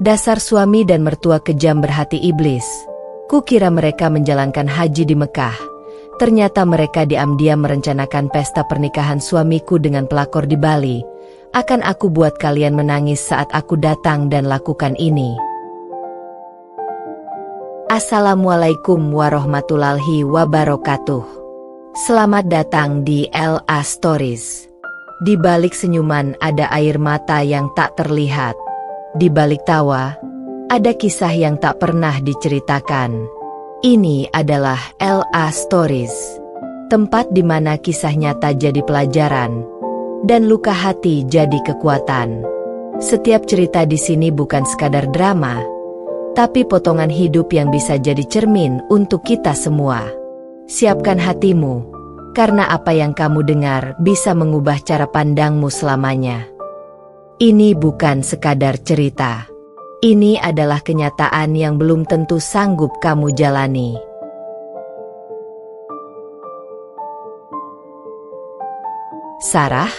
Dasar suami dan mertua kejam berhati iblis. Kukira mereka menjalankan haji di Mekah. Ternyata mereka diam-diam merencanakan pesta pernikahan suamiku dengan pelakor di Bali. Akan aku buat kalian menangis saat aku datang dan lakukan ini. Assalamualaikum warahmatullahi wabarakatuh. Selamat datang di LA Stories. Di balik senyuman ada air mata yang tak terlihat. Di balik tawa, ada kisah yang tak pernah diceritakan. Ini adalah LA Stories, tempat di mana kisah nyata jadi pelajaran, dan luka hati jadi kekuatan. Setiap cerita di sini bukan sekadar drama, tapi potongan hidup yang bisa jadi cermin untuk kita semua. Siapkan hatimu, karena apa yang kamu dengar bisa mengubah cara pandangmu selamanya. Ini bukan sekadar cerita. Ini adalah kenyataan yang belum tentu sanggup kamu jalani. Sarah,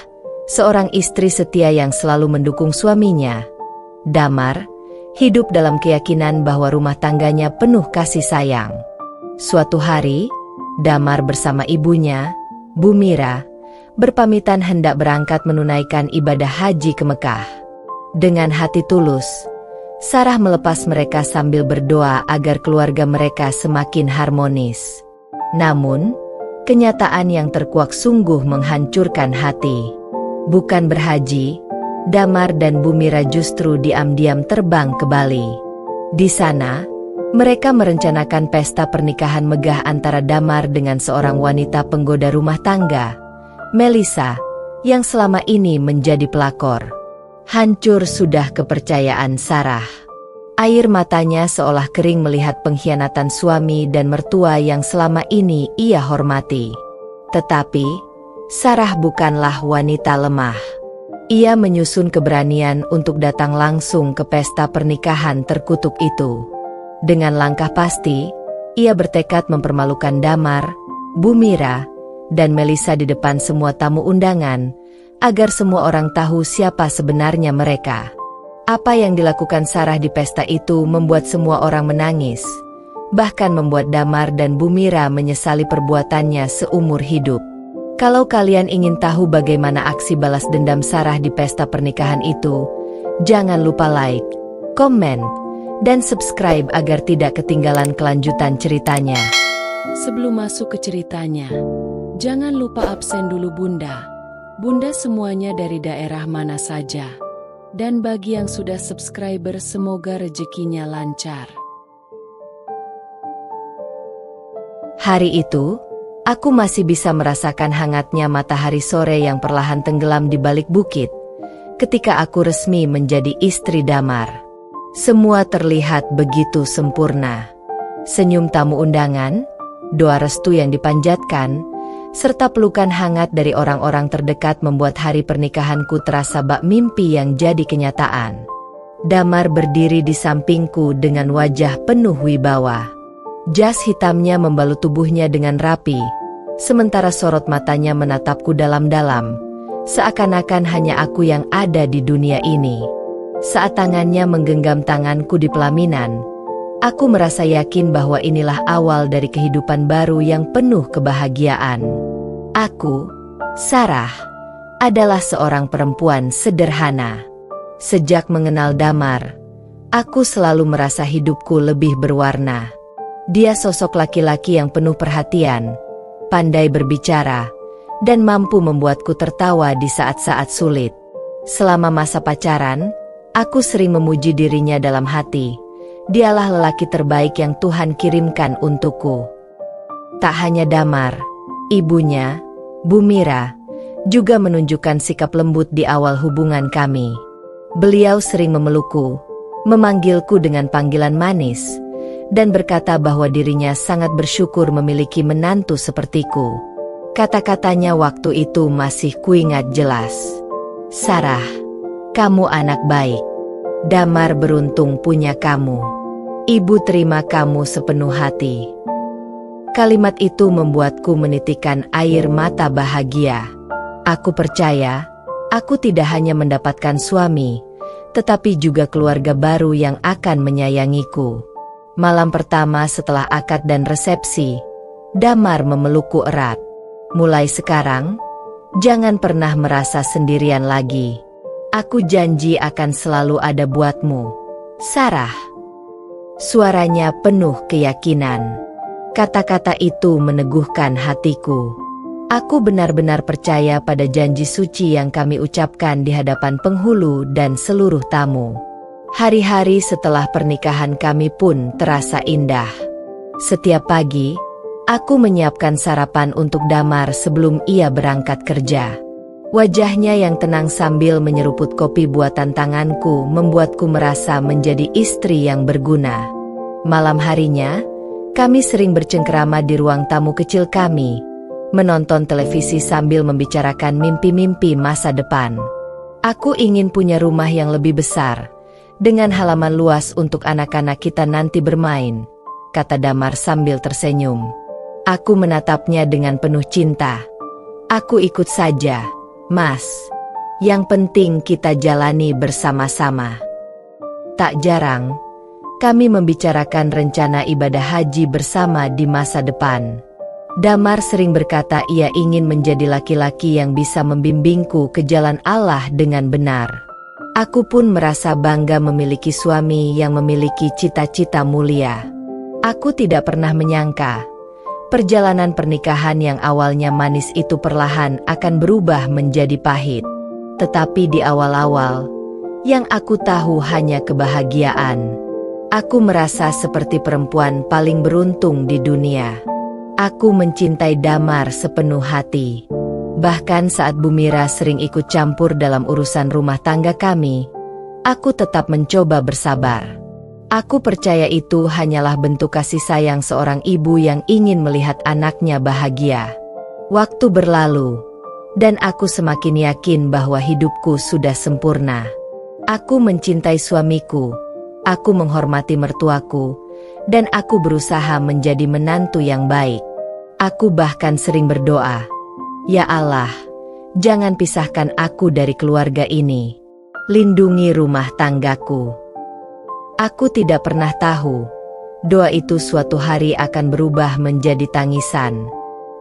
seorang istri setia yang selalu mendukung suaminya. Damar, hidup dalam keyakinan bahwa rumah tangganya penuh kasih sayang. Suatu hari, Damar bersama ibunya, Bu Mira, berpamitan hendak berangkat menunaikan ibadah haji ke Mekah. Dengan hati tulus, Sarah melepas mereka sambil berdoa agar keluarga mereka semakin harmonis. Namun, kenyataan yang terkuak sungguh menghancurkan hati. Bukan berhaji, Damar dan Bu Mira justru diam-diam terbang ke Bali. Di sana, mereka merencanakan pesta pernikahan megah antara Damar dengan seorang wanita penggoda rumah tangga, Melissa, yang selama ini menjadi pelakor. Hancur sudah kepercayaan Sarah. Air matanya seolah kering melihat pengkhianatan suami dan mertua yang selama ini ia hormati. Tetapi, Sarah bukanlah wanita lemah. Ia menyusun keberanian untuk datang langsung ke pesta pernikahan terkutuk itu. Dengan langkah pasti, ia bertekad mempermalukan Damar, Bu Mira, dan Melissa di depan semua tamu undangan, agar semua orang tahu siapa sebenarnya mereka. Apa yang dilakukan Sarah di pesta itu membuat semua orang menangis, bahkan membuat Damar dan Bu Mira menyesali perbuatannya seumur hidup. Kalau kalian ingin tahu bagaimana aksi balas dendam Sarah di pesta pernikahan itu, jangan lupa like, komen, dan subscribe agar tidak ketinggalan kelanjutan ceritanya. Sebelum masuk ke ceritanya, jangan lupa absen dulu Bunda. Bunda semuanya dari daerah mana saja. Dan bagi yang sudah subscriber semoga rezekinya lancar. Hari itu, aku masih bisa merasakan hangatnya matahari sore yang perlahan tenggelam di balik bukit, ketika aku resmi menjadi istri Damar. Semua terlihat begitu sempurna. Senyum tamu undangan, doa restu yang dipanjatkan, serta pelukan hangat dari orang-orang terdekat membuat hari pernikahanku terasa bak mimpi yang jadi kenyataan. Damar berdiri di sampingku dengan wajah penuh wibawa. Jas hitamnya membalut tubuhnya dengan rapi, sementara sorot matanya menatapku dalam-dalam, seakan-akan hanya aku yang ada di dunia ini. Saat tangannya menggenggam tanganku di pelaminan, aku merasa yakin bahwa inilah awal dari kehidupan baru yang penuh kebahagiaan. Aku, Sarah, adalah seorang perempuan sederhana. Sejak mengenal Damar, aku selalu merasa hidupku lebih berwarna. Dia sosok laki-laki yang penuh perhatian, pandai berbicara, dan mampu membuatku tertawa di saat-saat sulit. Selama masa pacaran, aku sering memuji dirinya dalam hati. Dialah lelaki terbaik yang Tuhan kirimkan untukku. Tak hanya Damar, ibunya, Bu Mira, juga menunjukkan sikap lembut di awal hubungan kami. Beliau sering memelukku, memanggilku dengan panggilan manis, dan berkata bahwa dirinya sangat bersyukur memiliki menantu sepertiku. Kata-katanya waktu itu masih kuingat jelas. Sarah, kamu anak baik. Damar beruntung punya kamu. Ibu terima kamu sepenuh hati. Kalimat itu membuatku menitikkan air mata bahagia. Aku percaya, aku tidak hanya mendapatkan suami, tetapi juga keluarga baru yang akan menyayangiku. Malam pertama setelah akad dan resepsi, Damar memelukku erat. Mulai sekarang, jangan pernah merasa sendirian lagi. Aku janji akan selalu ada buatmu, Sarah. Suaranya penuh keyakinan. Kata-kata itu meneguhkan hatiku. Aku benar-benar percaya pada janji suci yang kami ucapkan di hadapan penghulu dan seluruh tamu. Hari-hari setelah pernikahan kami pun terasa indah. Setiap pagi, aku menyiapkan sarapan untuk Damar sebelum ia berangkat kerja. Wajahnya yang tenang sambil menyeruput kopi buatan tanganku membuatku merasa menjadi istri yang berguna. Malam harinya, kami sering bercengkerama di ruang tamu kecil kami, menonton televisi sambil membicarakan mimpi-mimpi masa depan. Aku ingin punya rumah yang lebih besar, dengan halaman luas untuk anak-anak kita nanti bermain, kata Damar sambil tersenyum. Aku menatapnya dengan penuh cinta. Aku ikut saja, Mas. Yang penting kita jalani bersama-sama. Tak jarang, kami membicarakan rencana ibadah haji bersama di masa depan. Damar sering berkata ia ingin menjadi laki-laki yang bisa membimbingku ke jalan Allah dengan benar. Aku pun merasa bangga memiliki suami yang memiliki cita-cita mulia. Aku tidak pernah menyangka, perjalanan pernikahan yang awalnya manis itu perlahan akan berubah menjadi pahit. Tetapi di awal-awal, yang aku tahu hanya kebahagiaan. Aku merasa seperti perempuan paling beruntung di dunia. Aku mencintai Damar sepenuh hati. Bahkan saat Bu Mira sering ikut campur dalam urusan rumah tangga kami, aku tetap mencoba bersabar. Aku percaya itu hanyalah bentuk kasih sayang seorang ibu yang ingin melihat anaknya bahagia. Waktu berlalu, dan aku semakin yakin bahwa hidupku sudah sempurna. Aku mencintai suamiku, aku menghormati mertuaku, dan aku berusaha menjadi menantu yang baik. Aku bahkan sering berdoa, "Ya Allah, jangan pisahkan aku dari keluarga ini. Lindungi rumah tanggaku." Aku tidak pernah tahu, doa itu suatu hari akan berubah menjadi tangisan.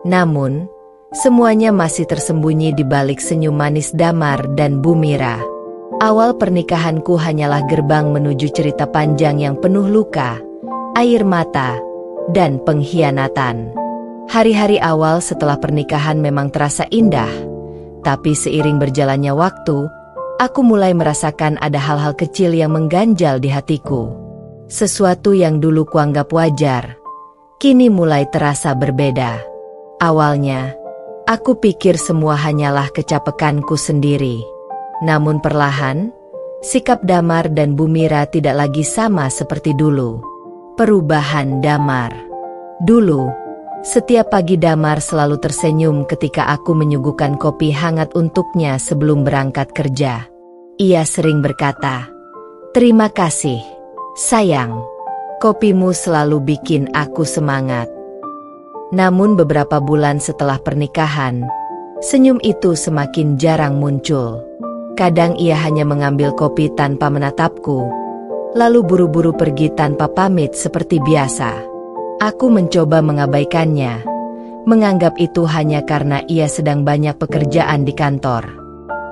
Namun, semuanya masih tersembunyi di balik senyum manis Damar dan Bu Mira. Awal pernikahanku hanyalah gerbang menuju cerita panjang yang penuh luka, air mata, dan pengkhianatan. Hari-hari awal setelah pernikahan memang terasa indah, tapi seiring berjalannya waktu, aku mulai merasakan ada hal-hal kecil yang mengganjal di hatiku. Sesuatu yang dulu kuanggap wajar, kini mulai terasa berbeda. Awalnya, aku pikir semua hanyalah kecapekanku sendiri. Namun perlahan, sikap Damar dan Bu Mira tidak lagi sama seperti dulu. Perubahan Damar. Dulu, setiap pagi Damar selalu tersenyum ketika aku menyuguhkan kopi hangat untuknya sebelum berangkat kerja. Ia sering berkata, "Terima kasih, sayang. Kopimu selalu bikin aku semangat." Namun beberapa bulan setelah pernikahan, senyum itu semakin jarang muncul. Kadang ia hanya mengambil kopi tanpa menatapku, lalu buru-buru pergi tanpa pamit seperti biasa. Aku mencoba mengabaikannya, menganggap itu hanya karena ia sedang banyak pekerjaan di kantor.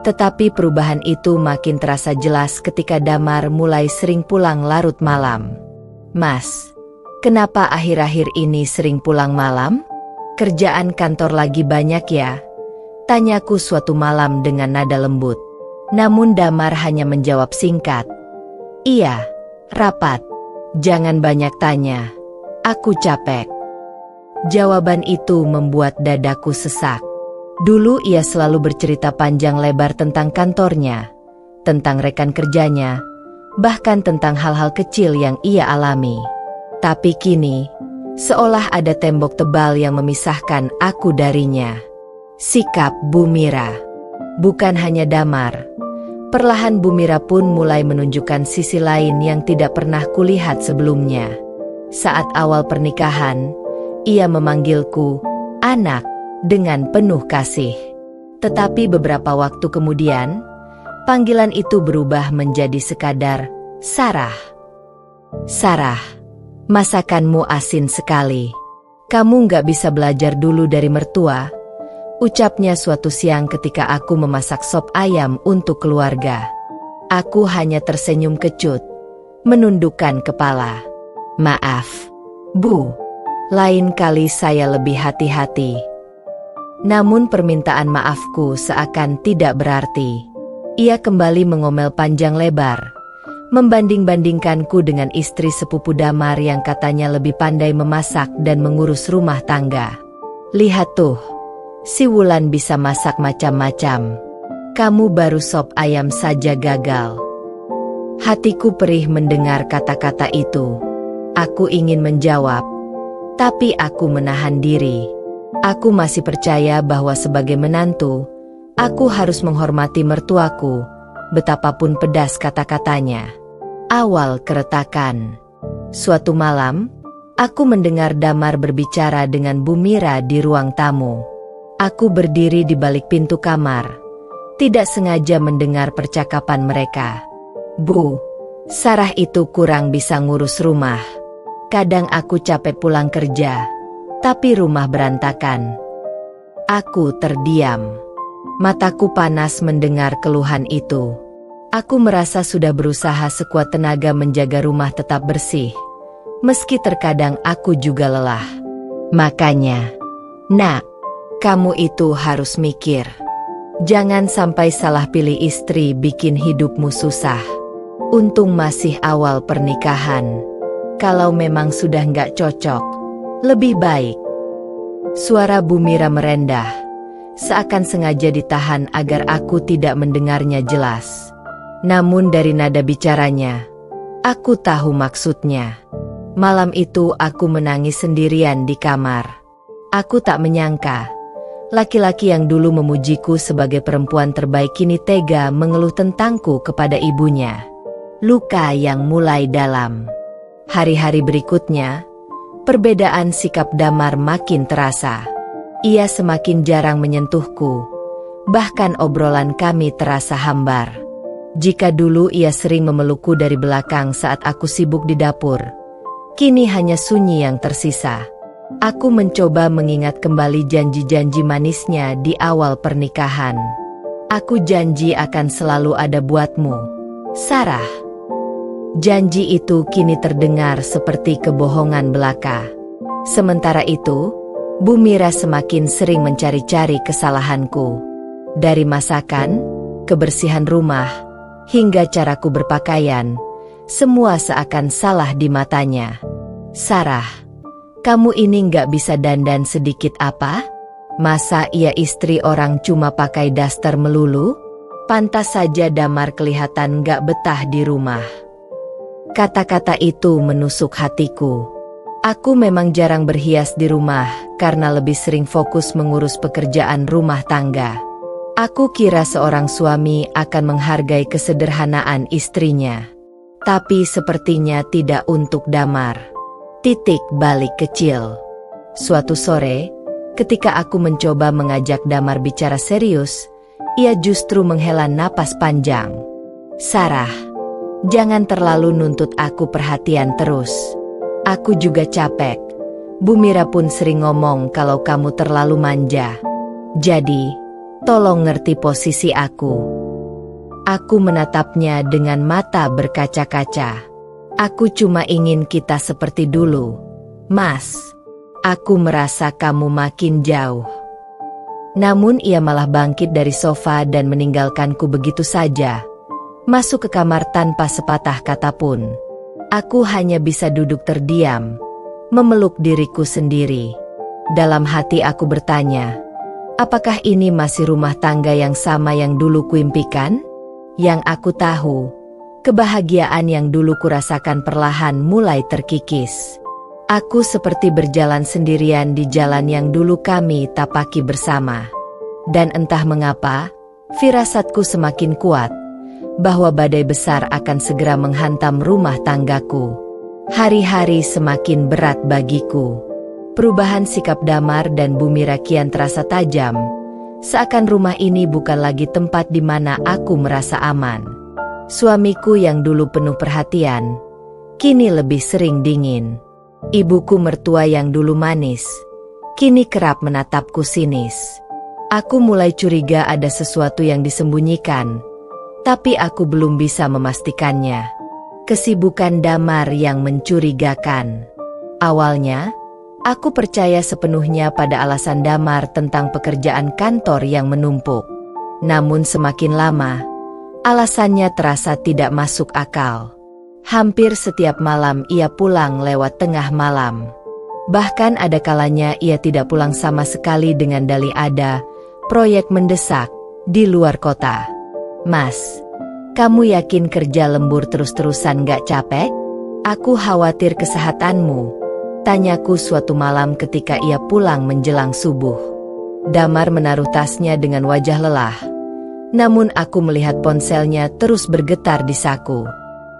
Tetapi perubahan itu makin terasa jelas ketika Damar mulai sering pulang larut malam. "Mas, kenapa akhir-akhir ini sering pulang malam? Kerjaan kantor lagi banyak ya?" tanyaku suatu malam dengan nada lembut. Namun Damar hanya menjawab singkat, "Iya, rapat. Jangan banyak tanya. Aku capek." Jawaban itu membuat dadaku sesak. Dulu ia selalu bercerita panjang lebar tentang kantornya, tentang rekan kerjanya, bahkan tentang hal-hal kecil yang ia alami. Tapi kini, seolah ada tembok tebal yang memisahkan aku darinya. Sikap Bu Mira. Bukan hanya Damar. Perlahan Bu Mira pun mulai menunjukkan sisi lain yang tidak pernah kulihat sebelumnya. Saat awal pernikahan, ia memanggilku "anak" dengan penuh kasih. Tetapi beberapa waktu kemudian, Panggilan itu berubah menjadi sekadar, Sarah. Sarah, masakanmu asin sekali. Kamu nggak bisa belajar dulu dari mertua? Ucapnya suatu siang ketika aku memasak sop ayam untuk keluarga. Aku hanya tersenyum kecut, menundukkan kepala. Maaf, Bu. Lain kali saya lebih hati-hati. Namun permintaan maafku seakan tidak berarti. Ia kembali mengomel panjang lebar, membanding-bandingkanku dengan istri sepupu Damar yang katanya lebih pandai memasak dan mengurus rumah tangga. Lihat tuh, si Wulan bisa masak macam-macam. Kamu baru sop ayam saja gagal. Hatiku perih mendengar kata-kata itu. Aku ingin menjawab, tapi aku menahan diri. Aku masih percaya bahwa sebagai menantu, aku harus menghormati mertuaku, betapapun pedas kata-katanya. Awal keretakan. Suatu malam, aku mendengar Damar berbicara dengan Bu Mira di ruang tamu. Aku berdiri di balik pintu kamar, tidak sengaja mendengar percakapan mereka. Bu, Sarah itu kurang bisa ngurus rumah. Kadang aku capek pulang kerja, tapi rumah berantakan. Aku terdiam. Mataku panas mendengar keluhan itu. Aku merasa sudah berusaha sekuat tenaga menjaga rumah tetap bersih, meski terkadang aku juga lelah. Makanya, Nak, kamu itu harus mikir. Jangan sampai salah pilih istri bikin hidupmu susah. Untung masih awal pernikahan. Kalau memang sudah nggak cocok, lebih baik. Suara Bu Mira merendah, seakan sengaja ditahan agar aku tidak mendengarnya jelas. Namun dari nada bicaranya, aku tahu maksudnya. Malam itu aku menangis sendirian di kamar. Aku tak menyangka, laki-laki yang dulu memujiku sebagai perempuan terbaik kini tega mengeluh tentangku kepada ibunya. Luka yang mulai dalam. Hari-hari berikutnya, perbedaan sikap Damar makin terasa. Ia semakin jarang menyentuhku, bahkan obrolan kami terasa hambar. Jika dulu ia sering memelukku dari belakang saat aku sibuk di dapur, kini hanya sunyi yang tersisa. Aku mencoba mengingat kembali janji-janji manisnya di awal pernikahan. Aku janji akan selalu ada buatmu, Sarah. Janji itu kini terdengar seperti kebohongan belaka. Sementara itu, Bu Mira semakin sering mencari-cari kesalahanku. Dari masakan, kebersihan rumah, hingga caraku berpakaian, semua seakan salah di matanya. Sarah, kamu ini nggak bisa dandan sedikit apa? Masa ia istri orang cuma pakai daster melulu? Pantas saja Damar kelihatan nggak betah di rumah. Kata-kata itu menusuk hatiku. Aku memang jarang berhias di rumah karena lebih sering fokus mengurus pekerjaan rumah tangga. Aku kira seorang suami akan menghargai kesederhanaan istrinya. Tapi sepertinya tidak untuk Damar. Titik balik kecil. Suatu sore, ketika aku mencoba mengajak Damar bicara serius, ia justru menghela napas panjang. Sarah, jangan terlalu nuntut aku perhatian terus. Aku juga capek. Bu Mira pun sering ngomong kalau kamu terlalu manja. Jadi, tolong ngerti posisi aku. Aku menatapnya dengan mata berkaca-kaca. Aku cuma ingin kita seperti dulu, Mas. Aku merasa kamu makin jauh. Namun ia malah bangkit dari sofa dan meninggalkanku begitu saja. Masuk ke kamar tanpa sepatah kata pun. Aku hanya bisa duduk terdiam, memeluk diriku sendiri. Dalam hati aku bertanya, apakah ini masih rumah tangga yang sama yang dulu kuimpikan? Yang aku tahu, kebahagiaan yang dulu kurasakan perlahan mulai terkikis. Aku seperti berjalan sendirian di jalan yang dulu kami tapaki bersama. Dan entah mengapa, firasatku semakin kuat, bahwa badai besar akan segera menghantam rumah tanggaku. Hari-hari semakin berat bagiku. Perubahan sikap Damar dan Bu Mira kian terasa tajam, Seakan rumah ini bukan lagi tempat di mana aku merasa aman. Suamiku yang dulu penuh perhatian, kini lebih sering dingin. Ibuku mertua yang dulu manis, kini kerap menatapku sinis. Aku mulai curiga ada sesuatu yang disembunyikan, tapi aku belum bisa memastikannya. Kesibukan Damar yang mencurigakan. Awalnya, aku percaya sepenuhnya pada alasan Damar tentang pekerjaan kantor yang menumpuk. Namun semakin lama, alasannya terasa tidak masuk akal. Hampir setiap malam ia pulang lewat tengah malam. Bahkan ada kalanya ia tidak pulang sama sekali dengan dalih ada proyek mendesak di luar kota. Mas, kamu yakin kerja lembur terus-terusan gak capek? Aku khawatir kesehatanmu, tanyaku suatu malam ketika ia pulang menjelang subuh. Damar menaruh tasnya dengan wajah lelah. Namun aku melihat ponselnya terus bergetar di saku.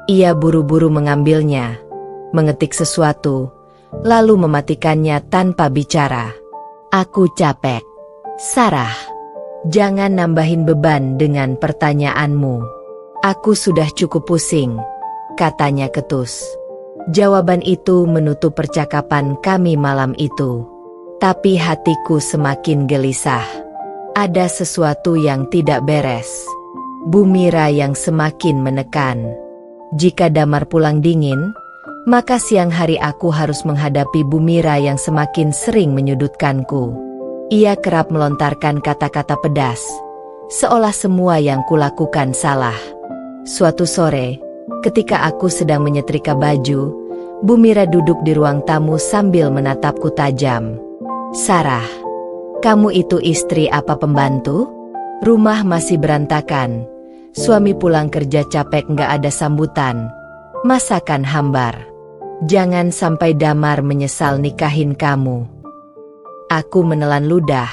Ia buru-buru mengambilnya, mengetik sesuatu, lalu mematikannya tanpa bicara. Aku capek. Sarah, jangan nambahin beban dengan pertanyaanmu. Aku sudah cukup pusing, katanya ketus. Jawaban itu menutup percakapan kami malam itu. Tapi hatiku semakin gelisah. Ada sesuatu yang tidak beres. Bu Mira yang semakin menekan. Jika Damar pulang dingin, maka siang hari aku harus menghadapi Bu Mira yang semakin sering menyudutkanku. Ia kerap melontarkan kata-kata pedas, seolah semua yang kulakukan salah. Suatu sore, ketika aku sedang menyetrika baju, Bu Mira duduk di ruang tamu sambil menatapku tajam. Sarah, kamu itu istri apa pembantu? Rumah masih berantakan. Suami pulang kerja capek nggak ada sambutan. Masakan hambar. Jangan sampai Damar menyesal nikahin kamu. Aku menelan ludah,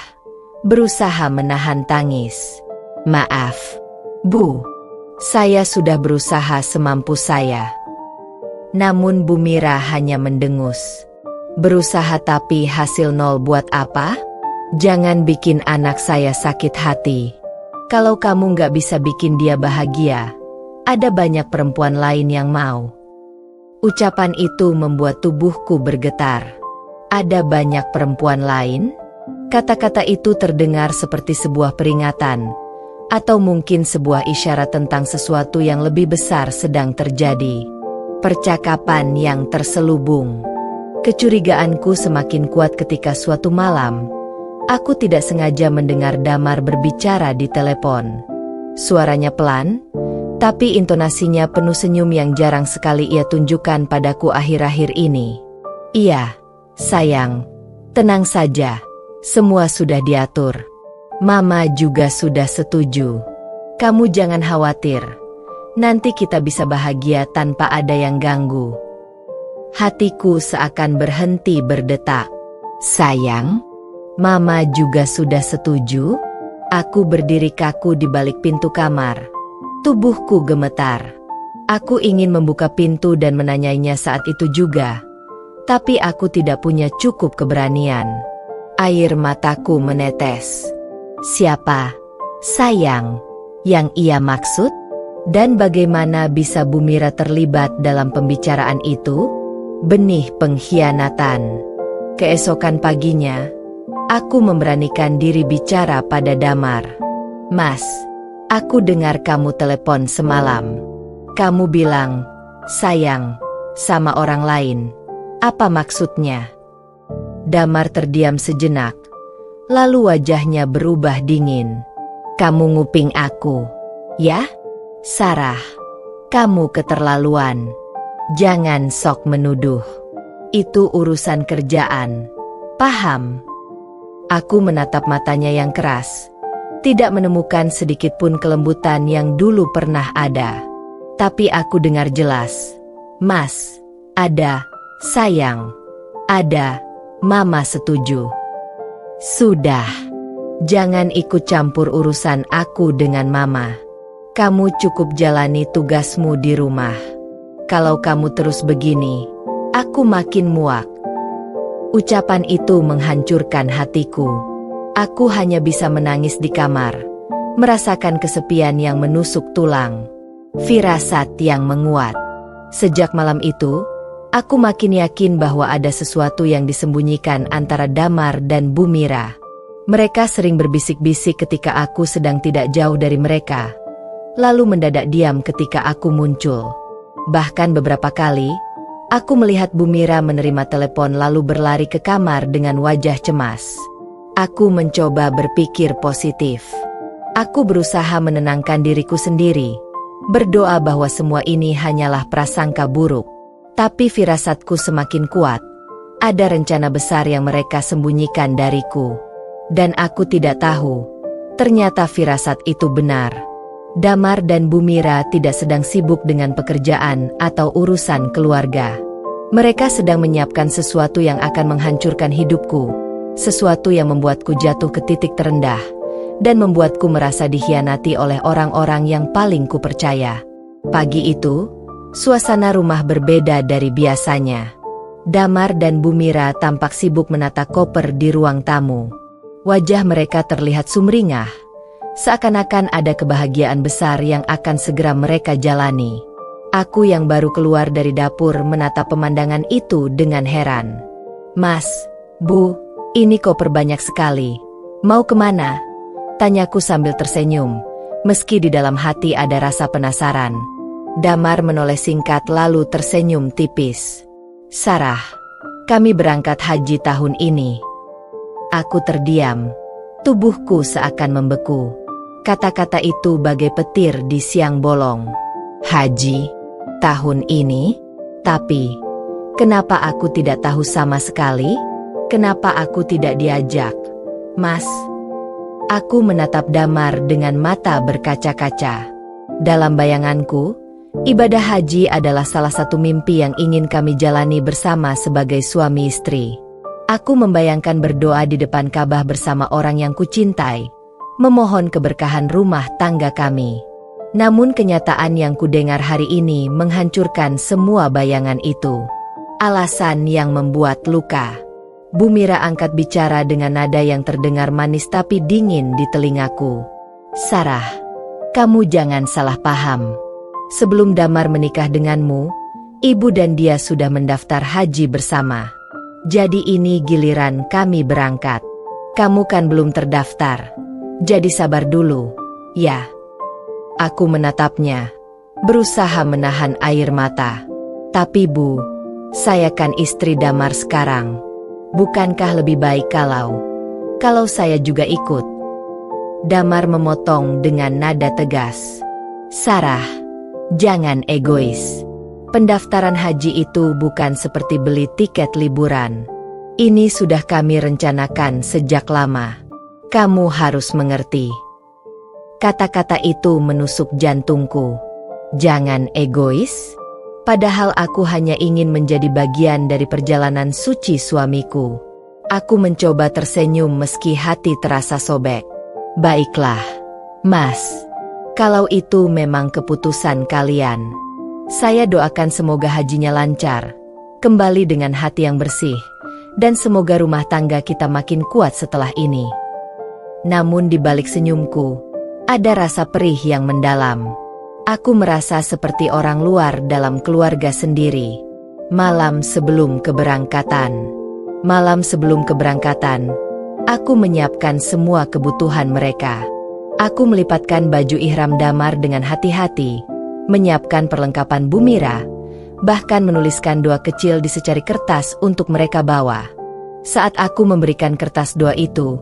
berusaha menahan tangis. Maaf, Bu. Saya sudah berusaha semampu saya. Namun Bu Mira hanya mendengus. Berusaha tapi hasil nol buat apa? Jangan bikin anak saya sakit hati. Kalau kamu nggak bisa bikin dia bahagia, ada banyak perempuan lain yang mau. Ucapan itu membuat tubuhku bergetar. Ada banyak perempuan lain? Kata-kata itu terdengar seperti sebuah peringatan, atau mungkin sebuah isyarat tentang sesuatu yang lebih besar sedang terjadi. Percakapan yang terselubung. Kecurigaanku semakin kuat ketika suatu malam, aku tidak sengaja mendengar Damar berbicara di telepon. Suaranya pelan, tapi intonasinya penuh senyum yang jarang sekali ia tunjukkan padaku akhir-akhir ini. Iya, sayang, tenang saja, semua sudah diatur. Mama juga sudah setuju. Kamu jangan khawatir. Nanti kita bisa bahagia tanpa ada yang ganggu. Hatiku seakan berhenti berdetak. Sayang, Mama juga sudah setuju? Aku berdiri kaku di balik pintu kamar. Tubuhku gemetar. Aku ingin membuka pintu dan menanyainya saat itu juga. Tapi aku tidak punya cukup keberanian. Air mataku menetes. Siapa, sayang, yang ia maksud? Dan bagaimana bisa Bu Mira terlibat dalam pembicaraan itu? Benih pengkhianatan. Keesokan paginya, aku memberanikan diri bicara pada Damar. Mas, aku dengar kamu telepon semalam. Kamu bilang, sayang, sama orang lain. Apa maksudnya? Damar terdiam sejenak. Lalu wajahnya berubah dingin. Kamu nguping aku, ya? Sarah, kamu keterlaluan. Jangan sok menuduh. Itu urusan kerjaan. Paham? Aku menatap matanya yang keras. Tidak menemukan sedikit pun kelembutan yang dulu pernah ada. Tapi aku dengar jelas. Mas, ada, sayang. Ada, Mama setuju. Sudah, jangan ikut campur urusan aku dengan Mama. Kamu cukup jalani tugasmu di rumah. Kalau kamu terus begini, aku makin muak. Ucapan itu menghancurkan hatiku. Aku hanya bisa menangis di kamar, merasakan kesepian yang menusuk tulang. Firasat yang menguat. Sejak malam itu, aku makin yakin bahwa ada sesuatu yang disembunyikan antara Damar dan Bu Mira. Mereka sering berbisik-bisik ketika aku sedang tidak jauh dari mereka, lalu mendadak diam ketika aku muncul. Bahkan beberapa kali, aku melihat Bu Mira menerima telepon lalu berlari ke kamar dengan wajah cemas. Aku mencoba berpikir positif. Aku berusaha menenangkan diriku sendiri, berdoa bahwa semua ini hanyalah prasangka buruk. Tapi firasatku semakin kuat. Ada rencana besar yang mereka sembunyikan dariku. Dan aku tidak tahu, ternyata firasat itu benar. Damar dan Bu Mira tidak sedang sibuk dengan pekerjaan atau urusan keluarga. Mereka sedang menyiapkan sesuatu yang akan menghancurkan hidupku. Sesuatu yang membuatku jatuh ke titik terendah, dan membuatku merasa dikhianati oleh orang-orang yang paling kupercaya. Pagi itu, suasana rumah berbeda dari biasanya. Damar dan Bu Mira tampak sibuk menata koper di ruang tamu. Wajah mereka terlihat sumringah, seakan-akan ada kebahagiaan besar yang akan segera mereka jalani. Aku yang baru keluar dari dapur menatap pemandangan itu dengan heran. "Mas, Bu, ini koper banyak sekali. Mau kemana?" tanyaku sambil tersenyum, meski di dalam hati ada rasa penasaran. Damar menoleh singkat lalu tersenyum tipis. "Sarah, kami berangkat haji tahun ini." Aku terdiam, tubuhku seakan membeku. Kata-kata itu bagai petir di siang bolong. Haji tahun ini? Tapi, kenapa aku tidak tahu sama sekali? Kenapa aku tidak diajak? "Mas." Aku menatap Damar dengan mata berkaca-kaca. Dalam bayanganku, ibadah haji adalah salah satu mimpi yang ingin kami jalani bersama sebagai suami istri. Aku membayangkan berdoa di depan Ka'bah bersama orang yang kucintai, memohon keberkahan rumah tangga kami. Namun kenyataan yang kudengar hari ini menghancurkan semua bayangan itu. Alasan yang membuat luka. Bu Mira angkat bicara dengan nada yang terdengar manis tapi dingin di telingaku. "Sarah, kamu jangan salah paham. Sebelum Damar menikah denganmu, ibu dan dia sudah mendaftar haji bersama. Jadi ini giliran kami berangkat. Kamu kan belum terdaftar. Jadi sabar dulu, ya." Aku menatapnya, berusaha menahan air mata. "Tapi Bu, saya kan istri Damar sekarang. Bukankah lebih baik kalau saya juga ikut?" Damar memotong dengan nada tegas. "Sarah, jangan egois. Pendaftaran haji itu bukan seperti beli tiket liburan. Ini sudah kami rencanakan sejak lama. Kamu harus mengerti." Kata-kata itu menusuk jantungku. Jangan egois? Padahal aku hanya ingin menjadi bagian dari perjalanan suci suamiku. Aku mencoba tersenyum meski hati terasa sobek. "Baiklah, Mas. Kalau itu memang keputusan kalian. Saya doakan semoga hajinya lancar, kembali dengan hati yang bersih, dan semoga rumah tangga kita makin kuat setelah ini." Namun di balik senyumku, ada rasa perih yang mendalam. Aku merasa seperti orang luar dalam keluarga sendiri. Malam sebelum keberangkatan, aku menyiapkan semua kebutuhan mereka. Aku melipatkan baju ihram Damar dengan hati-hati, menyiapkan perlengkapan Bu Mira, bahkan menuliskan doa kecil di secari kertas untuk mereka bawa. Saat aku memberikan kertas doa itu,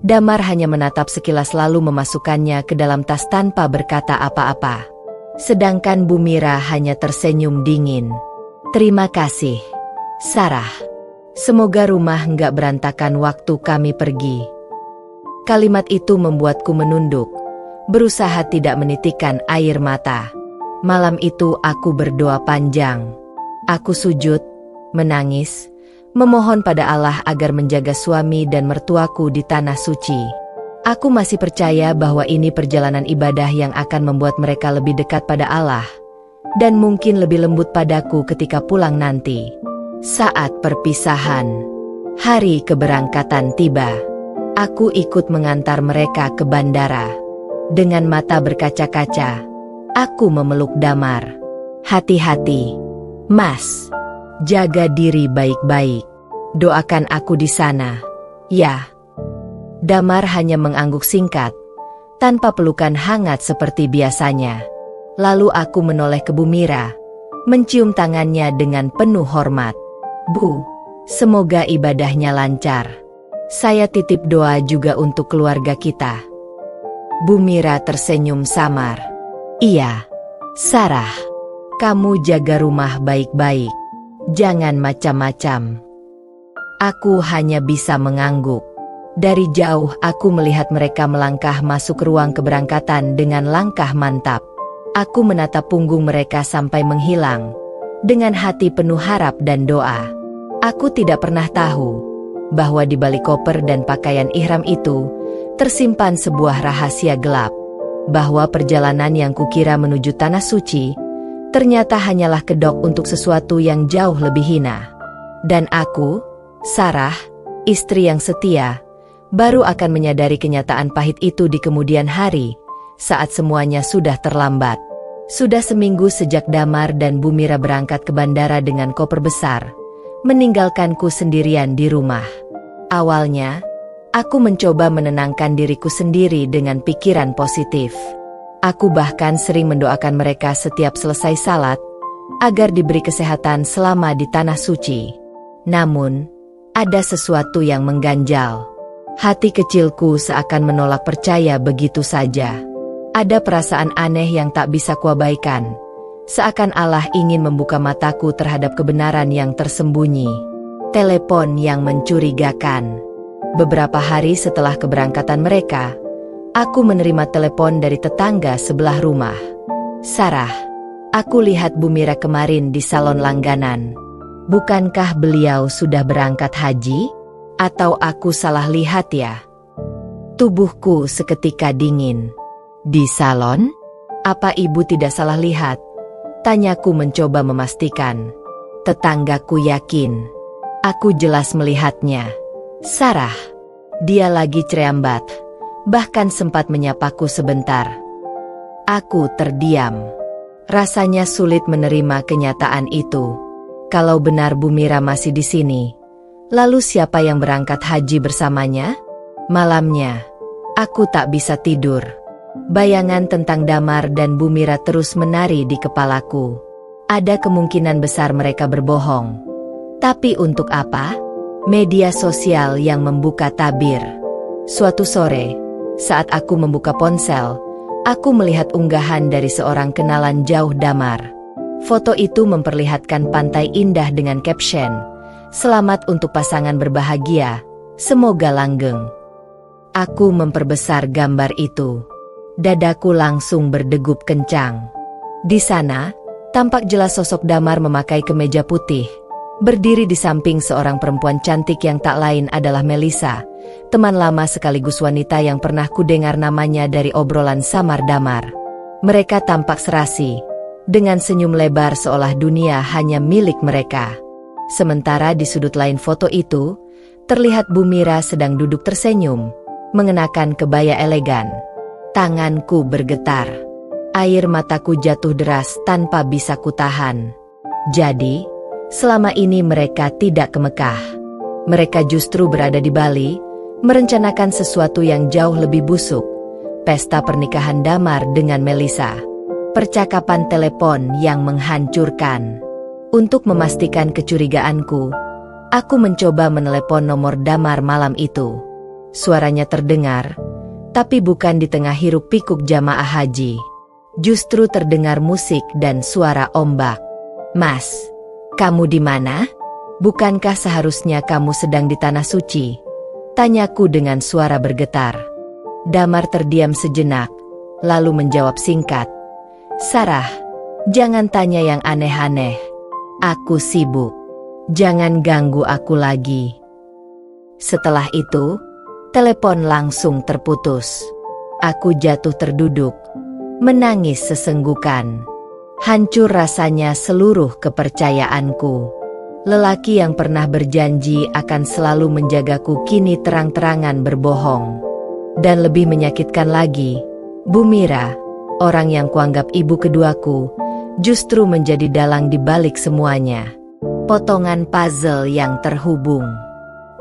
Damar hanya menatap sekilas lalu memasukkannya ke dalam tas tanpa berkata apa-apa. Sedangkan Bu Mira hanya tersenyum dingin. "Terima kasih, Sarah. Semoga rumah nggak berantakan waktu kami pergi." Kalimat itu membuatku menunduk, berusaha tidak menitikkan air mata. Malam itu aku berdoa panjang. Aku sujud, menangis, memohon pada Allah agar menjaga suami dan mertuaku di tanah suci. Aku masih percaya bahwa ini perjalanan ibadah yang akan membuat mereka lebih dekat pada Allah, dan mungkin lebih lembut padaku ketika pulang nanti. Saat perpisahan, hari keberangkatan tiba. Aku ikut mengantar mereka ke bandara. Dengan mata berkaca-kaca, aku memeluk Damar. Hati-hati, Mas. Jaga diri baik-baik. Doakan aku di sana. Ya. Damar hanya mengangguk singkat, tanpa pelukan hangat seperti biasanya. Lalu aku menoleh ke Bu Mira, mencium tangannya dengan penuh hormat. Bu, semoga ibadahnya lancar. Saya titip doa juga untuk keluarga kita. Bu Mira tersenyum samar. Iya, Sarah. Kamu jaga rumah baik-baik. Jangan macam-macam. Aku hanya bisa mengangguk. Dari jauh aku melihat mereka melangkah masuk ruang keberangkatan dengan langkah mantap. Aku menatap punggung mereka sampai menghilang, dengan hati penuh harap dan doa. Aku tidak pernah tahu bahwa di balik koper dan pakaian ihram itu tersimpan sebuah rahasia gelap, bahwa perjalanan yang kukira menuju tanah suci ternyata hanyalah kedok untuk sesuatu yang jauh lebih hina. Dan aku, Sarah, istri yang setia, baru akan menyadari kenyataan pahit itu di kemudian hari, saat semuanya sudah terlambat. Sudah seminggu sejak Damar dan Bu Mira berangkat ke bandara dengan koper besar, meninggalkanku sendirian di rumah. Awalnya, aku mencoba menenangkan diriku sendiri dengan pikiran positif. Aku bahkan sering mendoakan mereka setiap selesai salat, agar diberi kesehatan selama di tanah suci. Namun, ada sesuatu yang mengganjal. Hati kecilku seakan menolak percaya begitu saja. Ada perasaan aneh yang tak bisa kuabaikan, seakan Allah ingin membuka mataku terhadap kebenaran yang tersembunyi. Telepon yang mencurigakan. Beberapa hari setelah keberangkatan mereka, aku menerima telepon dari tetangga sebelah rumah. Sarah, aku lihat Bu Mira kemarin di salon langganan. Bukankah beliau sudah berangkat haji? Atau aku salah lihat ya? Tubuhku seketika dingin. Di salon? Apa ibu tidak salah lihat? Tanyaku mencoba memastikan. Tetanggaku yakin. Aku jelas melihatnya. Sarah. Dia lagi cerambat. Bahkan sempat menyapaku sebentar. Aku terdiam. Rasanya sulit menerima kenyataan itu. Kalau benar Bu Mira masih di sini, lalu siapa yang berangkat haji bersamanya? Malamnya, aku tak bisa tidur. Bayangan tentang Damar dan Bu Mira terus menari di kepalaku. Ada kemungkinan besar mereka berbohong. Tapi untuk apa? Media sosial yang membuka tabir. Suatu sore, saat aku membuka ponsel, aku melihat unggahan dari seorang kenalan jauh Damar. Foto itu memperlihatkan pantai indah dengan caption, "Selamat untuk pasangan berbahagia, semoga langgeng." Aku memperbesar gambar itu. Dadaku langsung berdegup kencang. Di sana, tampak jelas sosok Damar memakai kemeja putih, berdiri di samping seorang perempuan cantik yang tak lain adalah Melissa, teman lama sekaligus wanita yang pernah kudengar namanya dari obrolan samar Damar. Mereka tampak serasi, dengan senyum lebar seolah dunia hanya milik mereka. Sementara di sudut lain foto itu, terlihat Bu Mira sedang duduk tersenyum, mengenakan kebaya elegan. Tanganku bergetar. Air mataku jatuh deras tanpa bisa kutahan. Jadi, selama ini mereka tidak ke Mekah. Mereka justru berada di Bali, merencanakan sesuatu yang jauh lebih busuk. Pesta pernikahan Damar dengan Melissa. Percakapan telepon yang menghancurkan. Untuk memastikan kecurigaanku, aku mencoba menelepon nomor Damar malam itu. Suaranya terdengar, tapi bukan di tengah hiruk pikuk jamaah haji. Justru terdengar musik dan suara ombak. "Mas, kamu di mana? Bukankah seharusnya kamu sedang di tanah suci?" Tanyaku dengan suara bergetar. Damar terdiam sejenak, lalu menjawab singkat, "Sarah, jangan tanya yang aneh-aneh. Aku sibuk. Jangan ganggu aku lagi." Setelah itu, telepon langsung terputus. Aku jatuh terduduk, menangis sesenggukan. Hancur rasanya seluruh kepercayaanku. Lelaki yang pernah berjanji akan selalu menjagaku kini terang-terangan berbohong. Dan lebih menyakitkan lagi, Bu Mira, orang yang kuanggap ibu keduaku, justru menjadi dalang di balik semuanya. Potongan puzzle yang terhubung.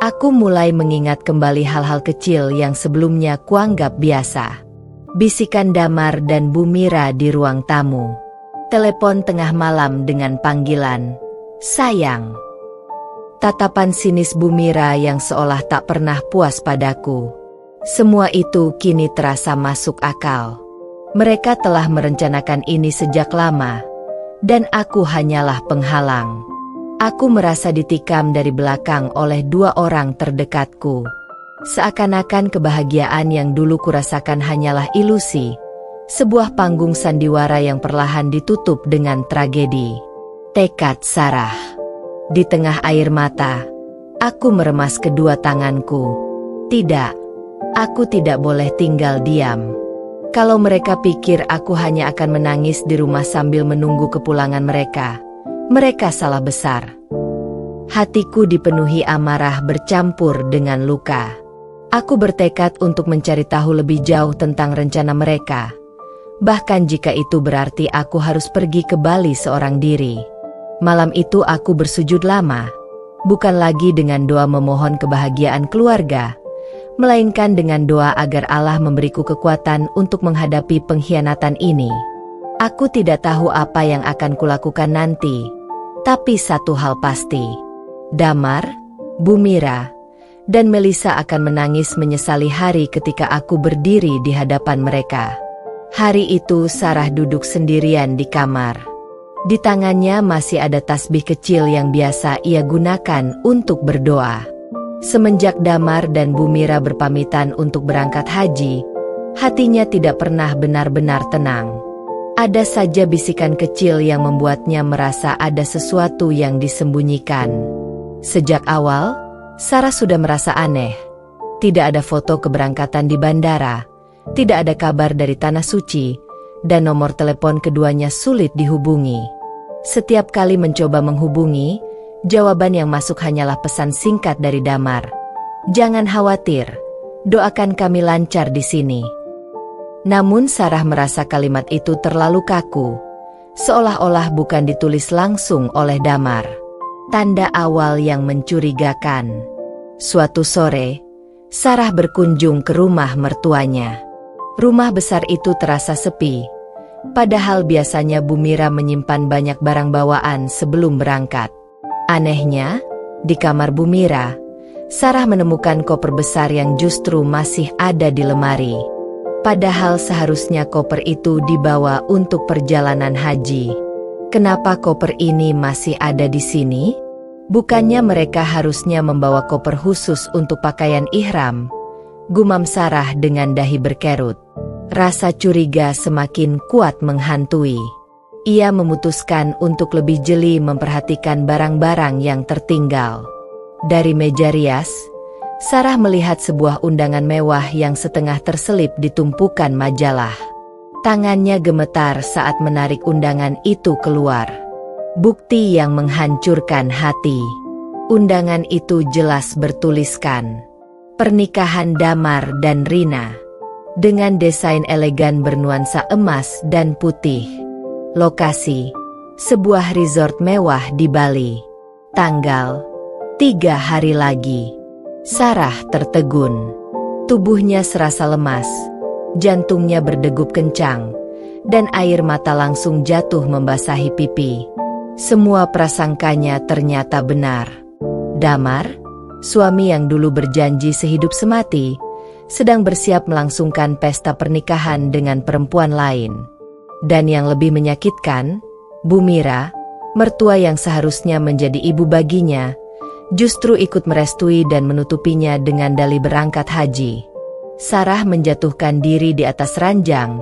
Aku mulai mengingat kembali hal-hal kecil yang sebelumnya kuanggap biasa. Bisikan Damar dan Bu Mira di ruang tamu. Telepon tengah malam dengan panggilan, "Sayang." Tatapan sinis Bu Mira yang seolah tak pernah puas padaku. Semua itu kini terasa masuk akal. Mereka telah merencanakan ini sejak lama, dan aku hanyalah penghalang. Aku merasa ditikam dari belakang oleh dua orang terdekatku. Seakan-akan kebahagiaan yang dulu kurasakan hanyalah ilusi, sebuah panggung sandiwara yang perlahan ditutup dengan tragedi. Tekad Sarah. Di tengah air mata, aku meremas kedua tanganku. Tidak, aku tidak boleh tinggal diam. Kalau mereka pikir aku hanya akan menangis di rumah sambil menunggu kepulangan mereka, mereka salah besar. Hatiku dipenuhi amarah bercampur dengan luka. Aku bertekad untuk mencari tahu lebih jauh tentang rencana mereka. Bahkan jika itu berarti aku harus pergi ke Bali seorang diri. Malam itu aku bersujud lama, bukan lagi dengan doa memohon kebahagiaan keluarga, melainkan dengan doa agar Allah memberiku kekuatan untuk menghadapi pengkhianatan ini. Aku tidak tahu apa yang akan kulakukan nanti, tapi satu hal pasti, Damar, Bu Mira, dan Melisa akan menangis menyesali hari ketika aku berdiri di hadapan mereka. Hari itu Sarah duduk sendirian di kamar. Di tangannya masih ada tasbih kecil yang biasa ia gunakan untuk berdoa. Semenjak Damar dan Bu Mira berpamitan untuk berangkat haji, hatinya tidak pernah benar-benar tenang. Ada saja bisikan kecil yang membuatnya merasa ada sesuatu yang disembunyikan. Sejak awal, Sarah sudah merasa aneh. Tidak ada foto keberangkatan di bandara, tidak ada kabar dari Tanah Suci, dan nomor telepon keduanya sulit dihubungi. Setiap kali mencoba menghubungi, jawaban yang masuk hanyalah pesan singkat dari Damar. "Jangan khawatir, doakan kami lancar di sini." Namun Sarah merasa kalimat itu terlalu kaku, seolah-olah bukan ditulis langsung oleh Damar. Tanda awal yang mencurigakan. Suatu sore, Sarah berkunjung ke rumah mertuanya. Rumah besar itu terasa sepi, padahal biasanya Bu Mira menyimpan banyak barang bawaan sebelum berangkat. Anehnya, di kamar Bu Mira, Sarah menemukan koper besar yang justru masih ada di lemari. Padahal seharusnya koper itu dibawa untuk perjalanan haji. Kenapa koper ini masih ada di sini? Bukannya mereka harusnya membawa koper khusus untuk pakaian ihram? Gumam Sarah dengan dahi berkerut. Rasa curiga semakin kuat menghantui. Ia memutuskan untuk lebih jeli memperhatikan barang-barang yang tertinggal. Dari meja rias, Sarah melihat sebuah undangan mewah yang setengah terselip di tumpukan majalah. Tangannya gemetar saat menarik undangan itu keluar. Bukti yang menghancurkan hati. Undangan itu jelas bertuliskan, "Pernikahan Damar dan Rina." Dengan desain elegan bernuansa emas dan putih. Lokasi, sebuah resort mewah di Bali. Tanggal, 3 hari lagi. Sarah tertegun. Tubuhnya serasa lemas. Jantungnya berdegup kencang, dan air mata langsung jatuh membasahi pipi. Semua prasangkanya ternyata benar. Damar, suami yang dulu berjanji sehidup semati, sedang bersiap melangsungkan pesta pernikahan dengan perempuan lain. Dan yang lebih menyakitkan, Bu Mira, mertua yang seharusnya menjadi ibu baginya, justru ikut merestui dan menutupinya dengan dalih berangkat haji. Sarah menjatuhkan diri di atas ranjang,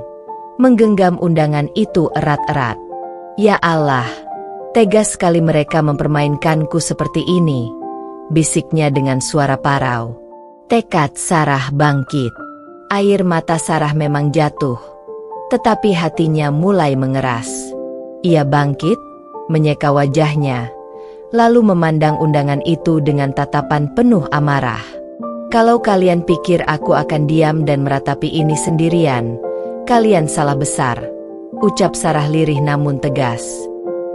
menggenggam undangan itu erat-erat. "Ya Allah, tega sekali mereka mempermainkanku seperti ini," bisiknya dengan suara parau. Tekad Sarah bangkit. Air mata Sarah memang jatuh, tetapi hatinya mulai mengeras. Ia bangkit, menyeka wajahnya, lalu memandang undangan itu dengan tatapan penuh amarah. Kalau kalian pikir aku akan diam dan meratapi ini sendirian, kalian salah besar, ucap Sarah lirih namun tegas.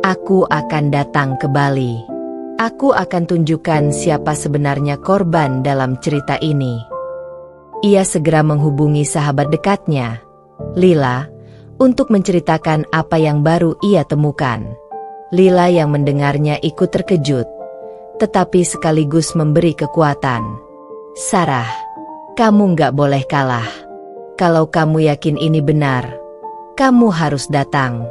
Aku akan datang ke Bali. Aku akan tunjukkan siapa sebenarnya korban dalam cerita ini. Ia segera menghubungi sahabat dekatnya, Lila, untuk menceritakan apa yang baru ia temukan. Lila yang mendengarnya ikut terkejut, tetapi sekaligus memberi kekuatan. Sarah, kamu gak boleh kalah. Kalau kamu yakin ini benar, kamu harus datang.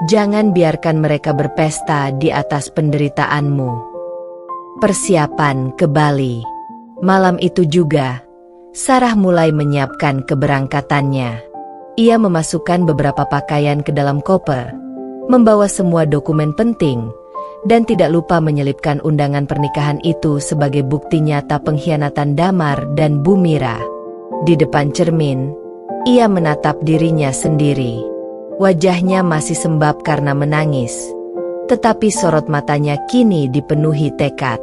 Jangan biarkan mereka berpesta di atas penderitaanmu. Persiapan ke Bali. Malam itu juga, Sarah mulai menyiapkan keberangkatannya. Ia memasukkan beberapa pakaian ke dalam koper, membawa semua dokumen penting, dan tidak lupa menyelipkan undangan pernikahan itu sebagai bukti nyata pengkhianatan Damar dan Bu Mira. Di depan cermin, ia menatap dirinya sendiri. Wajahnya masih sembab karena menangis, tetapi sorot matanya kini dipenuhi tekad.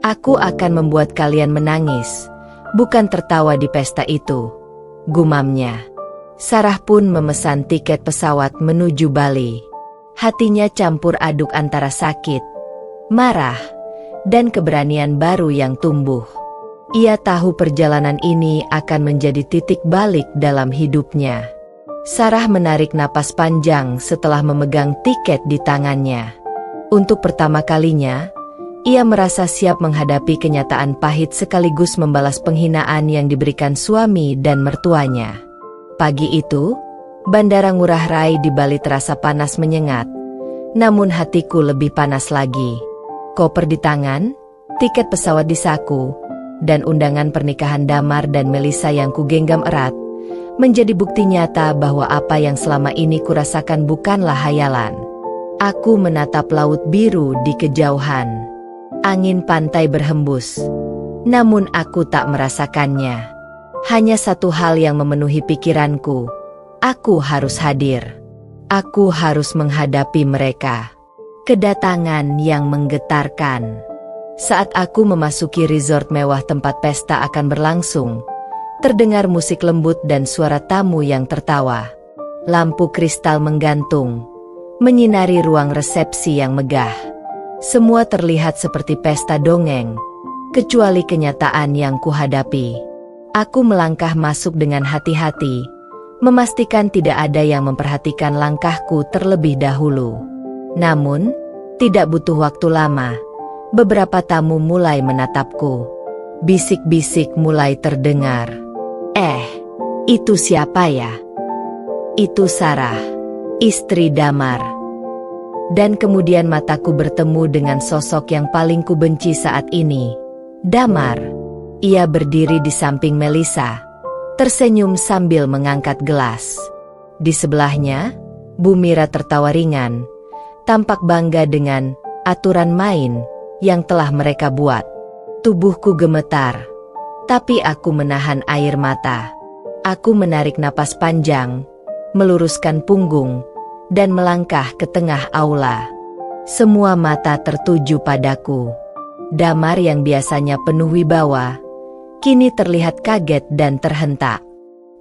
Aku akan membuat kalian menangis, bukan tertawa di pesta itu, gumamnya. Sarah pun memesan tiket pesawat menuju Bali. Hatinya campur aduk antara sakit, marah, dan keberanian baru yang tumbuh. Ia tahu perjalanan ini akan menjadi titik balik dalam hidupnya. Sarah menarik napas panjang setelah memegang tiket di tangannya. Untuk pertama kalinya, ia merasa siap menghadapi kenyataan pahit sekaligus membalas penghinaan yang diberikan suami dan mertuanya. Pagi itu, Bandara Ngurah Rai di Bali terasa panas menyengat, namun hatiku lebih panas lagi. Koper di tangan, tiket pesawat di saku, dan undangan pernikahan Damar dan Melisa yang kugenggam erat, menjadi bukti nyata bahwa apa yang selama ini kurasakan bukanlah hayalan. Aku menatap laut biru di kejauhan. Angin pantai berhembus, namun aku tak merasakannya. Hanya satu hal yang memenuhi pikiranku. Aku harus hadir. Aku harus menghadapi mereka. Kedatangan yang menggetarkan. Saat aku memasuki resort mewah tempat pesta akan berlangsung, terdengar musik lembut dan suara tamu yang tertawa. Lampu kristal menggantung, menyinari ruang resepsi yang megah. Semua terlihat seperti pesta dongeng, kecuali kenyataan yang kuhadapi. Aku melangkah masuk dengan hati-hati, memastikan tidak ada yang memperhatikan langkahku terlebih dahulu. Namun, tidak butuh waktu lama, beberapa tamu mulai menatapku. Bisik-bisik mulai terdengar. Itu siapa ya? Itu Sarah, istri Damar. Dan kemudian mataku bertemu dengan sosok yang paling kubenci saat ini, Damar. Ia berdiri di samping Melisa, tersenyum sambil mengangkat gelas. Di sebelahnya, Bu Mira tertawa ringan, tampak bangga dengan aturan main yang telah mereka buat. Tubuhku gemetar, tapi aku menahan air mata. Aku menarik napas panjang, meluruskan punggung, dan melangkah ke tengah aula. Semua mata tertuju padaku. Damar yang biasanya penuh wibawa, kini terlihat kaget dan terhentak.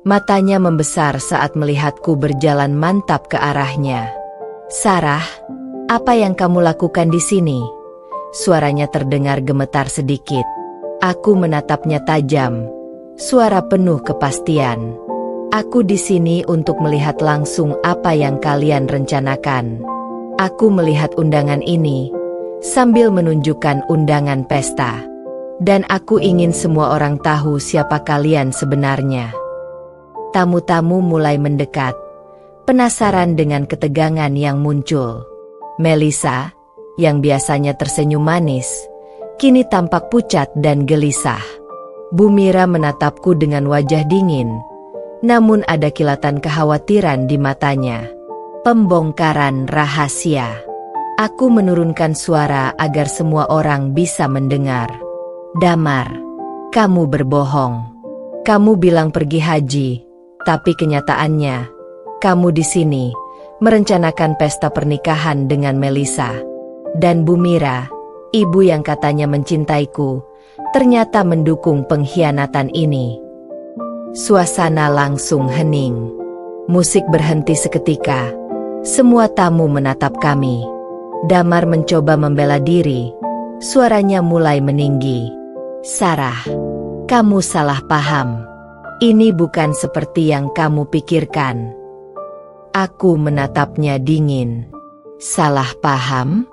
Matanya membesar saat melihatku berjalan mantap ke arahnya. Sarah, apa yang kamu lakukan di sini? Suaranya terdengar gemetar sedikit. Aku menatapnya tajam, suara penuh kepastian. Aku di sini untuk melihat langsung apa yang kalian rencanakan. Aku melihat undangan ini, sambil menunjukkan undangan pesta. Dan aku ingin semua orang tahu siapa kalian sebenarnya. Tamu-tamu mulai mendekat, penasaran dengan ketegangan yang muncul. Melisa, yang biasanya tersenyum manis, kini tampak pucat dan gelisah. Bu Mira menatapku dengan wajah dingin, namun ada kilatan kekhawatiran di matanya. Pembongkaran rahasia. Aku menurunkan suara agar semua orang bisa mendengar. Damar, kamu berbohong. Kamu bilang pergi haji, tapi kenyataannya, kamu di sini merencanakan pesta pernikahan dengan Melisa. Dan Bu Mira, Ibu yang katanya mencintaiku, ternyata mendukung pengkhianatan ini. Suasana langsung hening. Musik berhenti seketika. Semua tamu menatap kami. Damar mencoba membela diri. Suaranya mulai meninggi. Sarah, kamu salah paham. Ini bukan seperti yang kamu pikirkan. Aku menatapnya dingin. Salah paham?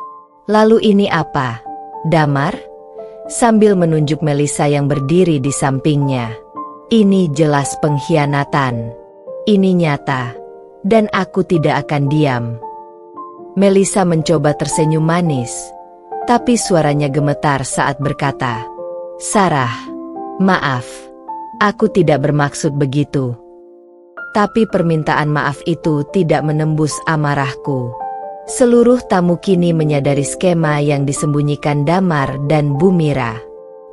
Lalu ini apa, Damar? Sambil menunjuk Melisa yang berdiri di sampingnya. Ini jelas pengkhianatan. Ini nyata, dan aku tidak akan diam. Melisa mencoba tersenyum manis, tapi suaranya gemetar saat berkata, Sarah, maaf, aku tidak bermaksud begitu. Tapi permintaan maaf itu tidak menembus amarahku. Seluruh tamu kini menyadari skema yang disembunyikan Damar dan Bu Mira.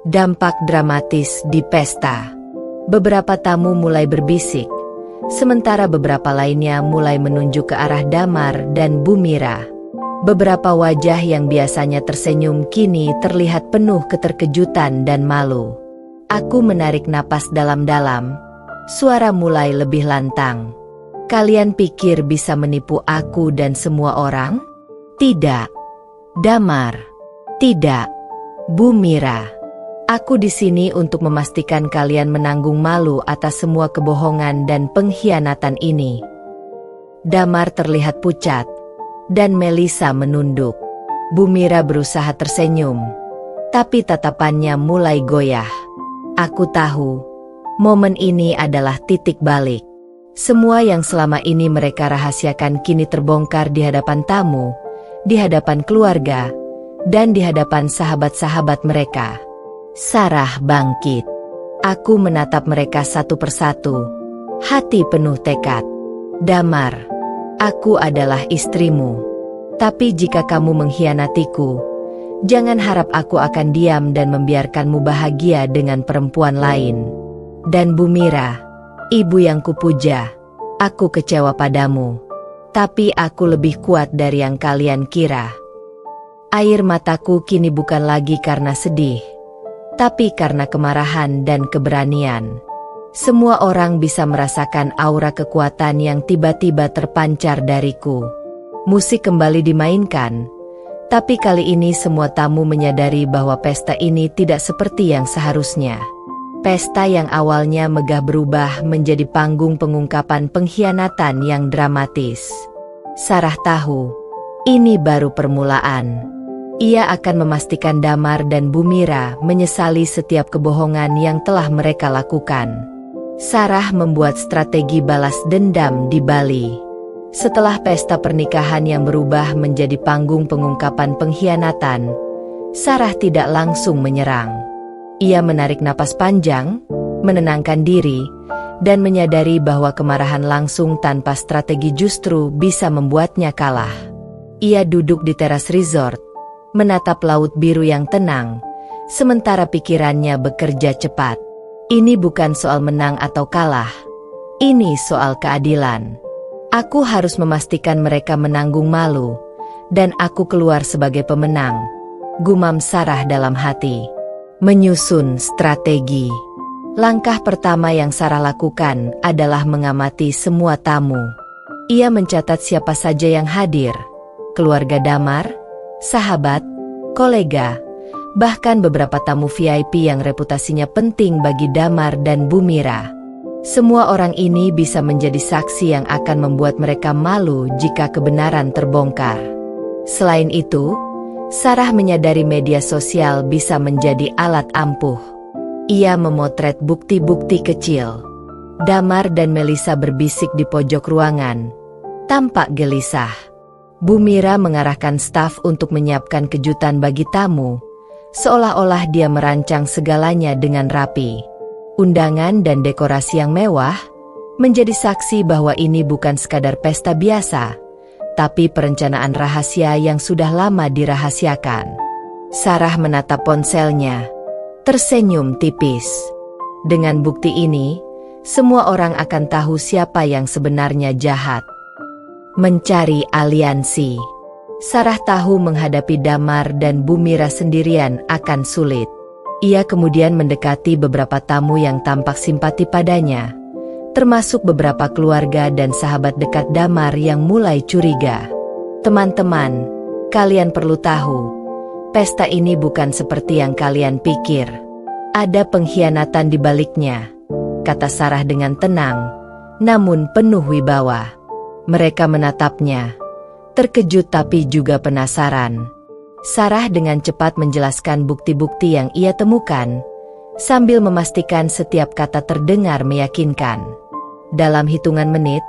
Dampak dramatis di pesta. Beberapa tamu mulai berbisik, sementara beberapa lainnya mulai menunjuk ke arah Damar dan Bu Mira. Beberapa wajah yang biasanya tersenyum kini terlihat penuh keterkejutan dan malu. Aku menarik napas dalam-dalam. Suara mulai lebih lantang. Kalian pikir bisa menipu aku dan semua orang? Tidak. Damar. Tidak. Bu Mira. Aku di sini untuk memastikan kalian menanggung malu atas semua kebohongan dan pengkhianatan ini. Damar terlihat pucat, dan Melisa menunduk. Bu Mira berusaha tersenyum, tapi tatapannya mulai goyah. Aku tahu, momen ini adalah titik balik. Semua yang selama ini mereka rahasiakan kini terbongkar di hadapan tamu, di hadapan keluarga, dan di hadapan sahabat-sahabat mereka. Sarah bangkit. Aku menatap mereka satu persatu. Hati penuh tekad. Damar, aku adalah istrimu. Tapi jika kamu mengkhianatiku, jangan harap aku akan diam dan membiarkanmu bahagia dengan perempuan lain. Dan Bu Mira, ibu yang kupuja, aku kecewa padamu. Tapi aku lebih kuat dari yang kalian kira. Air mataku kini bukan lagi karena sedih, tapi karena kemarahan dan keberanian. Semua orang bisa merasakan aura kekuatan yang tiba-tiba terpancar dariku. Musik kembali dimainkan, tapi kali ini semua tamu menyadari bahwa pesta ini tidak seperti yang seharusnya. Pesta yang awalnya megah berubah menjadi panggung pengungkapan pengkhianatan yang dramatis. Sarah tahu, ini baru permulaan. Ia akan memastikan Damar dan Bu Mira menyesali setiap kebohongan yang telah mereka lakukan. Sarah membuat strategi balas dendam di Bali. Setelah pesta pernikahan yang berubah menjadi panggung pengungkapan pengkhianatan, Sarah tidak langsung menyerang. Ia menarik napas panjang, menenangkan diri, dan menyadari bahwa kemarahan langsung tanpa strategi justru bisa membuatnya kalah. Ia duduk di teras resort, menatap laut biru yang tenang, sementara pikirannya bekerja cepat. Ini bukan soal menang atau kalah. Ini soal keadilan. Aku harus memastikan mereka menanggung malu, dan aku keluar sebagai pemenang, gumam Sarah dalam hati. Menyusun strategi. Langkah pertama yang Sarah lakukan adalah mengamati semua tamu. Ia mencatat siapa saja yang hadir, keluarga Damar, sahabat, kolega, bahkan beberapa tamu VIP yang reputasinya penting bagi Damar dan Bu Mira. Semua orang ini bisa menjadi saksi yang akan membuat mereka malu jika kebenaran terbongkar. Selain itu, Sarah menyadari media sosial bisa menjadi alat ampuh. Ia memotret bukti-bukti kecil. Damar dan Melisa berbisik di pojok ruangan, tampak gelisah. Bu Mira mengarahkan staf untuk menyiapkan kejutan bagi tamu, seolah-olah dia merancang segalanya dengan rapi. Undangan dan dekorasi yang mewah menjadi saksi bahwa ini bukan sekadar pesta biasa, tapi perencanaan rahasia yang sudah lama dirahasiakan. Sarah menatap ponselnya, tersenyum tipis. Dengan bukti ini, semua orang akan tahu siapa yang sebenarnya jahat. Mencari aliansi. Sarah tahu menghadapi Damar dan Bu Mira sendirian akan sulit. Ia kemudian mendekati beberapa tamu yang tampak simpati padanya, termasuk beberapa keluarga dan sahabat dekat Damar yang mulai curiga. Teman-teman, kalian perlu tahu, pesta ini bukan seperti yang kalian pikir. Ada pengkhianatan di baliknya, kata Sarah dengan tenang, namun penuh wibawa. Mereka menatapnya, terkejut tapi juga penasaran. Sarah dengan cepat menjelaskan bukti-bukti yang ia temukan, sambil memastikan setiap kata terdengar meyakinkan. Dalam hitungan menit,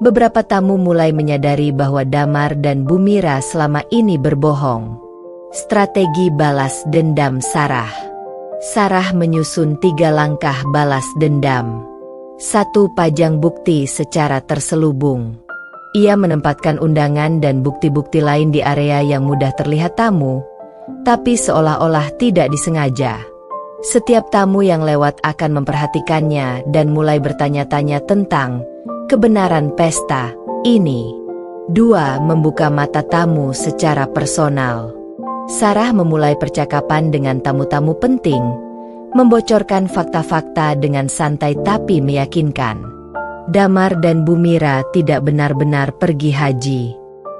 beberapa tamu mulai menyadari bahwa Damar dan Bu Mira selama ini berbohong. Strategi balas dendam Sarah. Sarah menyusun 3 langkah balas dendam. 1. Pajang bukti secara terselubung. Ia menempatkan undangan dan bukti-bukti lain di area yang mudah terlihat tamu, tapi seolah-olah tidak disengaja. Setiap tamu yang lewat akan memperhatikannya dan mulai bertanya-tanya tentang kebenaran pesta ini. 2. Membuka mata tamu secara personal. Sarah memulai percakapan dengan tamu-tamu penting, membocorkan fakta-fakta dengan santai tapi meyakinkan. Damar dan Bu Mira tidak benar-benar pergi haji.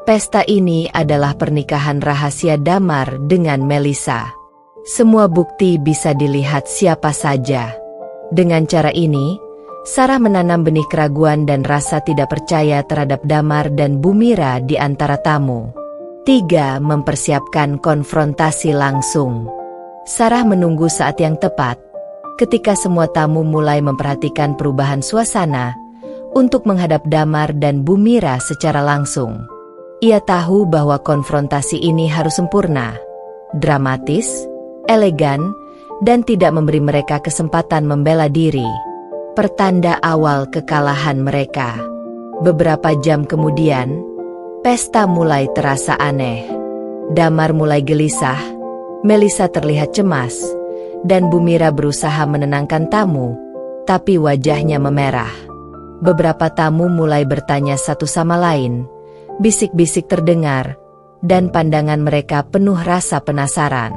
Pesta ini adalah pernikahan rahasia Damar dengan Melissa. Semua bukti bisa dilihat siapa saja. Dengan cara ini, Sarah menanam benih keraguan dan rasa tidak percaya terhadap Damar dan Bu Mira di antara tamu. 3. Mempersiapkan konfrontasi langsung. Sarah menunggu saat yang tepat, ketika semua tamu mulai memperhatikan perubahan suasana, untuk menghadap Damar dan Bu Mira secara langsung. Ia tahu bahwa konfrontasi ini harus sempurna, dramatis, elegan, dan tidak memberi mereka kesempatan membela diri. Pertanda awal kekalahan mereka. Beberapa jam kemudian, pesta mulai terasa aneh. Damar mulai gelisah, Melissa terlihat cemas, dan Bu Mira berusaha menenangkan tamu, tapi wajahnya memerah. Beberapa tamu mulai bertanya satu sama lain, bisik-bisik terdengar, dan pandangan mereka penuh rasa penasaran.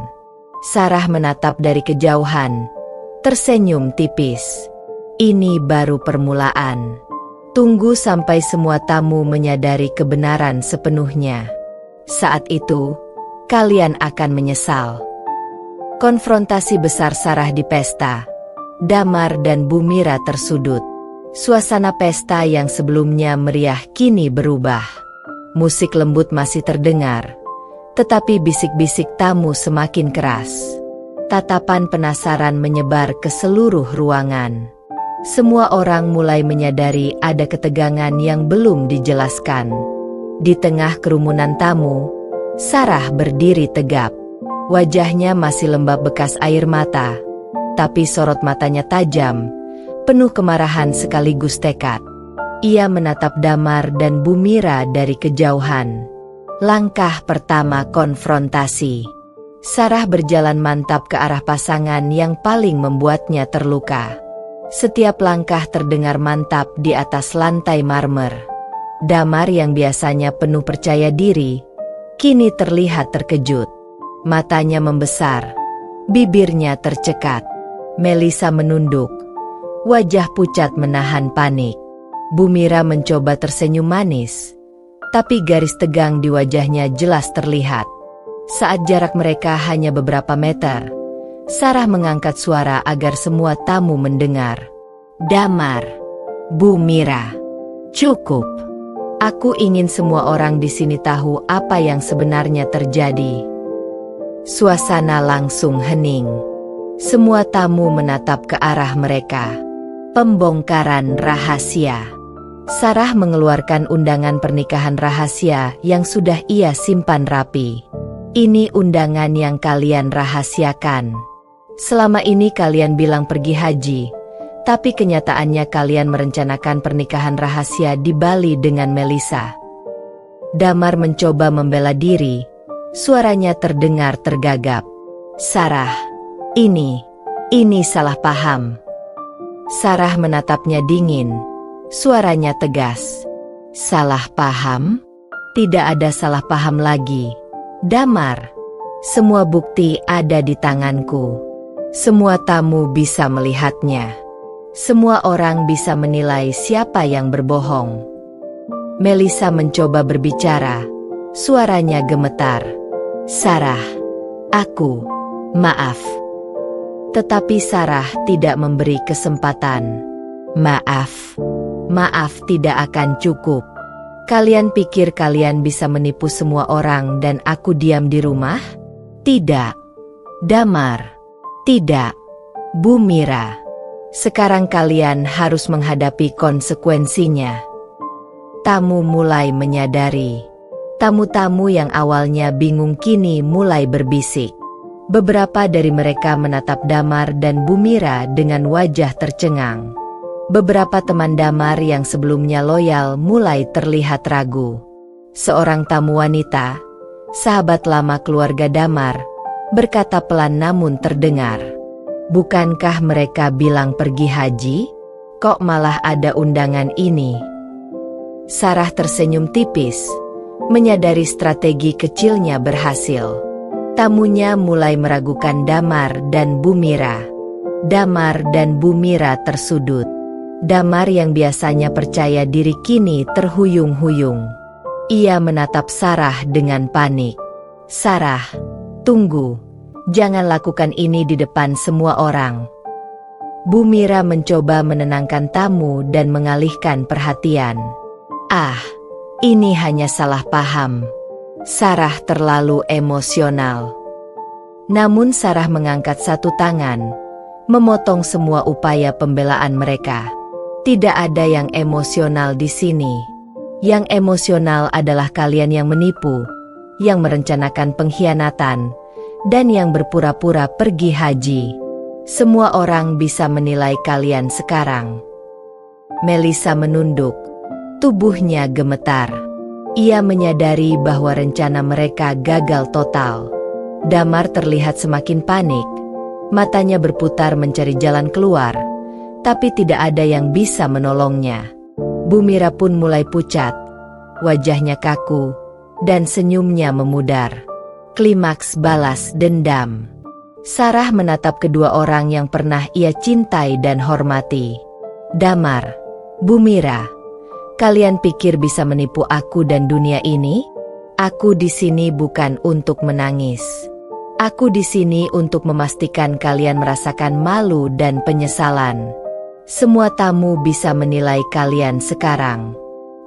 Sarah menatap dari kejauhan, tersenyum tipis. Ini baru permulaan. Tunggu sampai semua tamu menyadari kebenaran sepenuhnya. Saat itu, kalian akan menyesal. Konfrontasi besar Sarah di pesta. Damar dan Bu Mira tersudut. Suasana pesta yang sebelumnya meriah kini berubah. Musik lembut masih terdengar, tetapi bisik-bisik tamu semakin keras. Tatapan penasaran menyebar ke seluruh ruangan. Semua orang mulai menyadari ada ketegangan yang belum dijelaskan. Di tengah kerumunan tamu, Sarah berdiri tegap. Wajahnya masih lembab bekas air mata, tapi sorot matanya tajam, penuh kemarahan sekaligus tekad. Ia menatap Damar dan Bu Mira dari kejauhan. Langkah pertama konfrontasi. Sarah berjalan mantap ke arah pasangan yang paling membuatnya terluka. Setiap langkah terdengar mantap di atas lantai marmer. Damar yang biasanya penuh percaya diri, kini terlihat terkejut. Matanya membesar, bibirnya tercekat. Melissa menunduk, wajah pucat menahan panik. Bu Mira mencoba tersenyum manis, tapi garis tegang di wajahnya jelas terlihat. Saat jarak mereka hanya beberapa meter, Sarah mengangkat suara agar semua tamu mendengar. Damar, Bu Mira, cukup. Aku ingin semua orang di sini tahu apa yang sebenarnya terjadi. Suasana langsung hening. Semua tamu menatap ke arah mereka. Pembongkaran rahasia. Sarah mengeluarkan undangan pernikahan rahasia yang sudah ia simpan rapi. Ini undangan yang kalian rahasiakan. Selama ini kalian bilang pergi haji, tapi kenyataannya kalian merencanakan pernikahan rahasia di Bali dengan Melissa. Damar mencoba membela diri, suaranya terdengar tergagap. Sarah, ini salah paham. Sarah menatapnya dingin, suaranya tegas. Salah paham? Tidak ada salah paham lagi. Damar, semua bukti ada di tanganku. Semua tamu bisa melihatnya. Semua orang bisa menilai siapa yang berbohong. Melisa mencoba berbicara. Suaranya gemetar. Sarah, aku, maaf. Tetapi Sarah tidak memberi kesempatan. Maaf tidak akan cukup. Kalian pikir kalian bisa menipu semua orang dan aku diam di rumah? Tidak. Damar. Tidak. Bu Mira. Sekarang kalian harus menghadapi konsekuensinya. Tamu mulai menyadari. Tamu-tamu yang awalnya bingung kini mulai berbisik. Beberapa dari mereka menatap Damar dan Bu Mira dengan wajah tercengang. Beberapa teman Damar yang sebelumnya loyal mulai terlihat ragu. Seorang tamu wanita, sahabat lama keluarga Damar, berkata pelan namun terdengar. Bukankah mereka bilang pergi haji? Kok malah ada undangan ini? Sarah tersenyum tipis, menyadari strategi kecilnya berhasil. Tamunya mulai meragukan Damar dan Bu Mira. Damar dan Bu Mira tersudut. Damar yang biasanya percaya diri kini terhuyung-huyung. Ia menatap Sarah dengan panik. Sarah, tunggu. Jangan lakukan ini di depan semua orang. Bu Mira mencoba menenangkan tamu dan mengalihkan perhatian. Ini hanya salah paham. Sarah terlalu emosional. Namun Sarah mengangkat satu tangan, memotong semua upaya pembelaan mereka. Tidak ada yang emosional di sini. Yang emosional adalah kalian yang menipu, yang merencanakan pengkhianatan, dan yang berpura-pura pergi haji. Semua orang bisa menilai kalian sekarang. Melisa menunduk. Tubuhnya gemetar. Ia menyadari bahwa rencana mereka gagal total. Damar terlihat semakin panik. Matanya berputar mencari jalan keluar. Tapi tidak ada yang bisa menolongnya. Bu Mira pun mulai pucat. Wajahnya kaku, dan senyumnya memudar. Klimaks balas dendam. Sarah menatap kedua orang yang pernah ia cintai dan hormati. Damar, Bu Mira, kalian pikir bisa menipu aku dan dunia ini? Aku di sini bukan untuk menangis. Aku di sini untuk memastikan kalian merasakan malu dan penyesalan. Semua tamu bisa menilai kalian sekarang.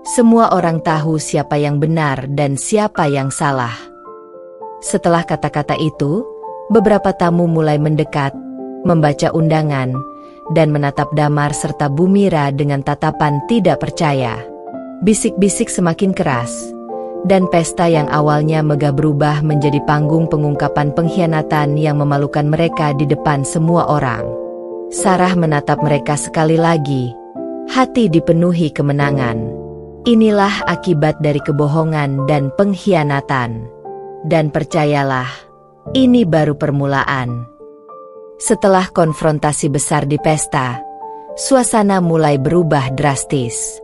Semua orang tahu siapa yang benar dan siapa yang salah. Setelah kata-kata itu, beberapa tamu mulai mendekat, membaca undangan, dan menatap Damar serta Bu Mira dengan tatapan tidak percaya. Bisik-bisik semakin keras, dan pesta yang awalnya megah berubah menjadi panggung pengungkapan pengkhianatan yang memalukan mereka di depan semua orang. Sarah menatap mereka sekali lagi, hati dipenuhi kemenangan. Inilah akibat dari kebohongan dan pengkhianatan. Dan percayalah, ini baru permulaan. Setelah konfrontasi besar di pesta, suasana mulai berubah drastis.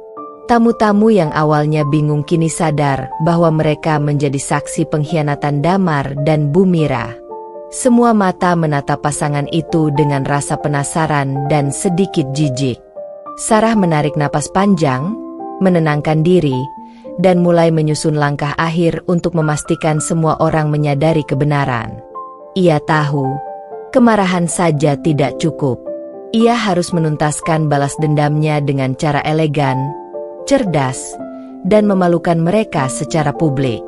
Tamu-tamu yang awalnya bingung kini sadar bahwa mereka menjadi saksi pengkhianatan Damar dan Bu Mira. Semua mata menatap pasangan itu dengan rasa penasaran dan sedikit jijik. Sarah menarik napas panjang, menenangkan diri, dan mulai menyusun langkah akhir untuk memastikan semua orang menyadari kebenaran. Ia tahu, kemarahan saja tidak cukup. Ia harus menuntaskan balas dendamnya dengan cara elegan, cerdas, dan memalukan mereka secara publik.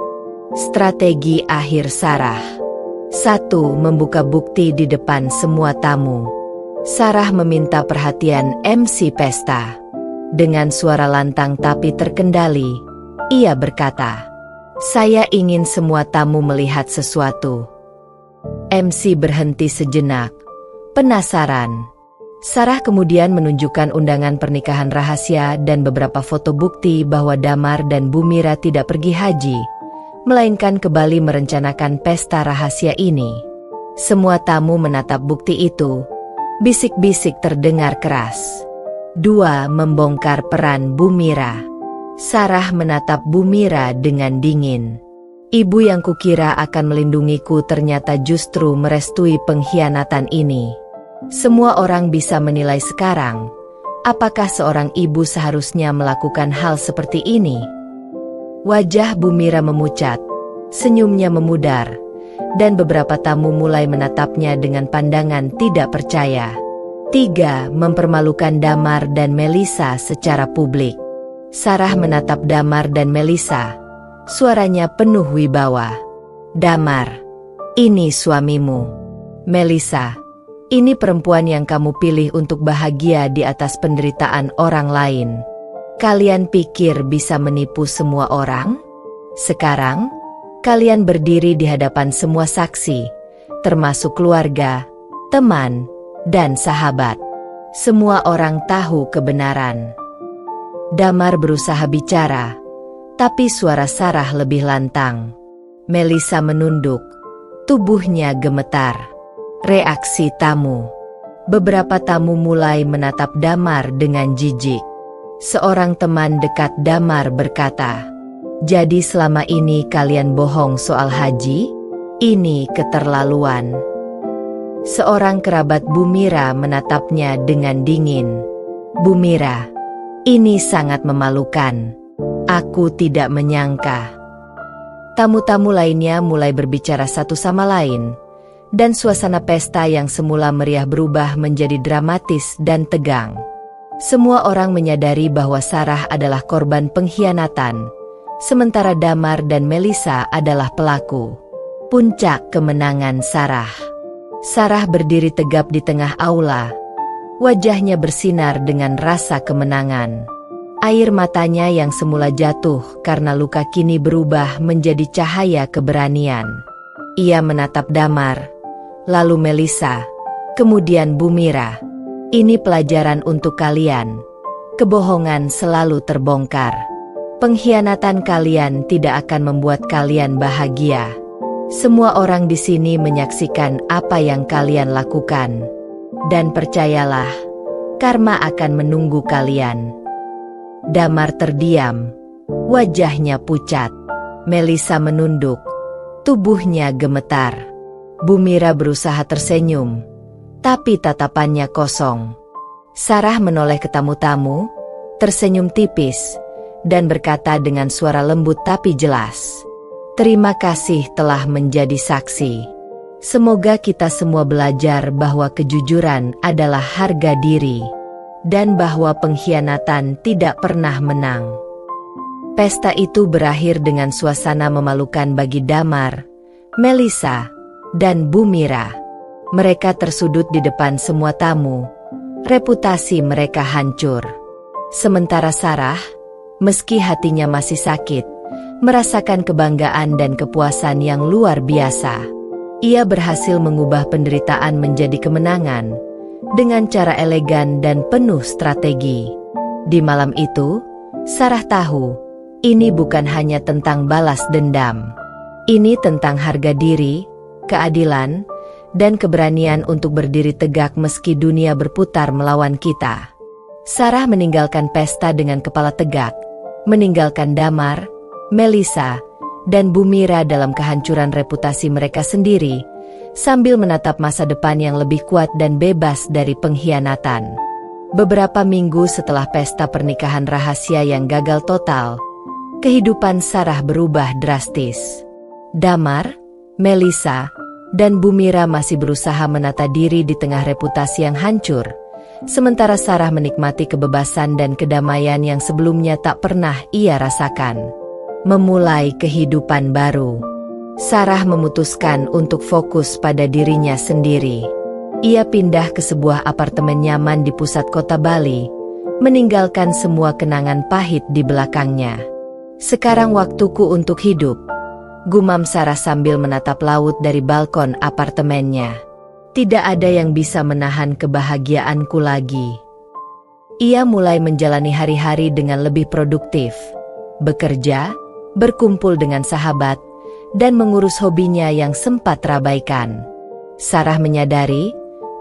Strategi akhir Sarah. 1. Membuka bukti di depan semua tamu. Sarah meminta perhatian MC pesta. Dengan suara lantang tapi terkendali, ia berkata, "Saya ingin semua tamu melihat sesuatu." MC berhenti sejenak, penasaran. Sarah kemudian menunjukkan undangan pernikahan rahasia dan beberapa foto bukti bahwa Damar dan Bu Mira tidak pergi haji, melainkan kembali merencanakan pesta rahasia ini. Semua tamu menatap bukti itu. Bisik-bisik terdengar keras. 2. Membongkar peran Bu Mira. Sarah menatap Bumira dengan dingin. Ibu yang kukira akan melindungiku ternyata justru merestui pengkhianatan ini. Semua orang bisa menilai sekarang, apakah seorang ibu seharusnya melakukan hal seperti ini? Wajah Bumira memucat, senyumnya memudar, dan beberapa tamu mulai menatapnya dengan pandangan tidak percaya. 3. Mempermalukan Damar dan Melisa secara publik. Sarah menatap Damar dan Melisa. Suaranya penuh wibawa. Damar, ini suamimu. Melisa, ini perempuan yang kamu pilih untuk bahagia di atas penderitaan orang lain. Kalian pikir bisa menipu semua orang? Sekarang, kalian berdiri di hadapan semua saksi, termasuk keluarga, teman, dan sahabat. Semua orang tahu kebenaran. Damar berusaha bicara, tapi suara Sarah lebih lantang. Melisa menunduk, tubuhnya gemetar. Reaksi tamu. Beberapa tamu mulai menatap Damar dengan jijik. Seorang teman dekat Damar berkata, "Jadi selama ini kalian bohong soal haji? Ini keterlaluan." Seorang kerabat Bumira menatapnya dengan dingin. "Bumira, ini sangat memalukan. Aku tidak menyangka." Tamu-tamu lainnya mulai berbicara satu sama lain, dan suasana pesta yang semula meriah berubah menjadi dramatis dan tegang. Semua orang menyadari bahwa Sarah adalah korban pengkhianatan, sementara Damar dan Melisa adalah pelaku. Puncak kemenangan Sarah. Sarah berdiri tegap di tengah aula. Wajahnya bersinar dengan rasa kemenangan. Air matanya yang semula jatuh karena luka kini berubah menjadi cahaya keberanian. Ia menatap Damar, lalu Melisa, kemudian Bumira. "Ini pelajaran untuk kalian. Kebohongan selalu terbongkar. Pengkhianatan kalian tidak akan membuat kalian bahagia. Semua orang di sini menyaksikan apa yang kalian lakukan. Dan percayalah, karma akan menunggu kalian." Damar terdiam, wajahnya pucat. Melisa menunduk, tubuhnya gemetar. Bumira berusaha tersenyum, tapi tatapannya kosong. Sarah menoleh ke tamu-tamu, tersenyum tipis, dan berkata dengan suara lembut tapi jelas, "Terima kasih telah menjadi saksi. Semoga kita semua belajar bahwa kejujuran adalah harga diri, dan bahwa pengkhianatan tidak pernah menang." Pesta itu berakhir dengan suasana memalukan bagi Damar, Melisa, dan Bumira. Mereka tersudut di depan semua tamu. Reputasi mereka hancur. Sementara Sarah, meski hatinya masih sakit, merasakan kebanggaan dan kepuasan yang luar biasa. Ia berhasil mengubah penderitaan menjadi kemenangan dengan cara elegan dan penuh strategi. Di malam itu, Sarah tahu, ini bukan hanya tentang balas dendam. Ini tentang harga diri, keadilan, dan keberanian untuk berdiri tegak meski dunia berputar melawan kita. Sarah meninggalkan pesta dengan kepala tegak, meninggalkan Damar, Melisa, dan Bumira dalam kehancuran reputasi mereka sendiri, sambil menatap masa depan yang lebih kuat dan bebas dari pengkhianatan. Beberapa minggu setelah pesta pernikahan rahasia yang gagal total, kehidupan Sarah berubah drastis. Damar, Melisa, dan Bumira masih berusaha menata diri di tengah reputasi yang hancur, sementara Sarah menikmati kebebasan dan kedamaian yang sebelumnya tak pernah ia rasakan. Memulai kehidupan baru. Sarah memutuskan untuk fokus pada dirinya sendiri. Ia pindah ke sebuah apartemen nyaman di pusat kota Bali, meninggalkan semua kenangan pahit di belakangnya. "Sekarang waktuku untuk hidup," gumam Sarah sambil menatap laut dari balkon apartemennya. "Tidak ada yang bisa menahan kebahagiaanku lagi." Ia mulai menjalani hari-hari dengan lebih produktif, bekerja, berkumpul dengan sahabat, dan mengurus hobinya yang sempat terabaikan. Sarah menyadari,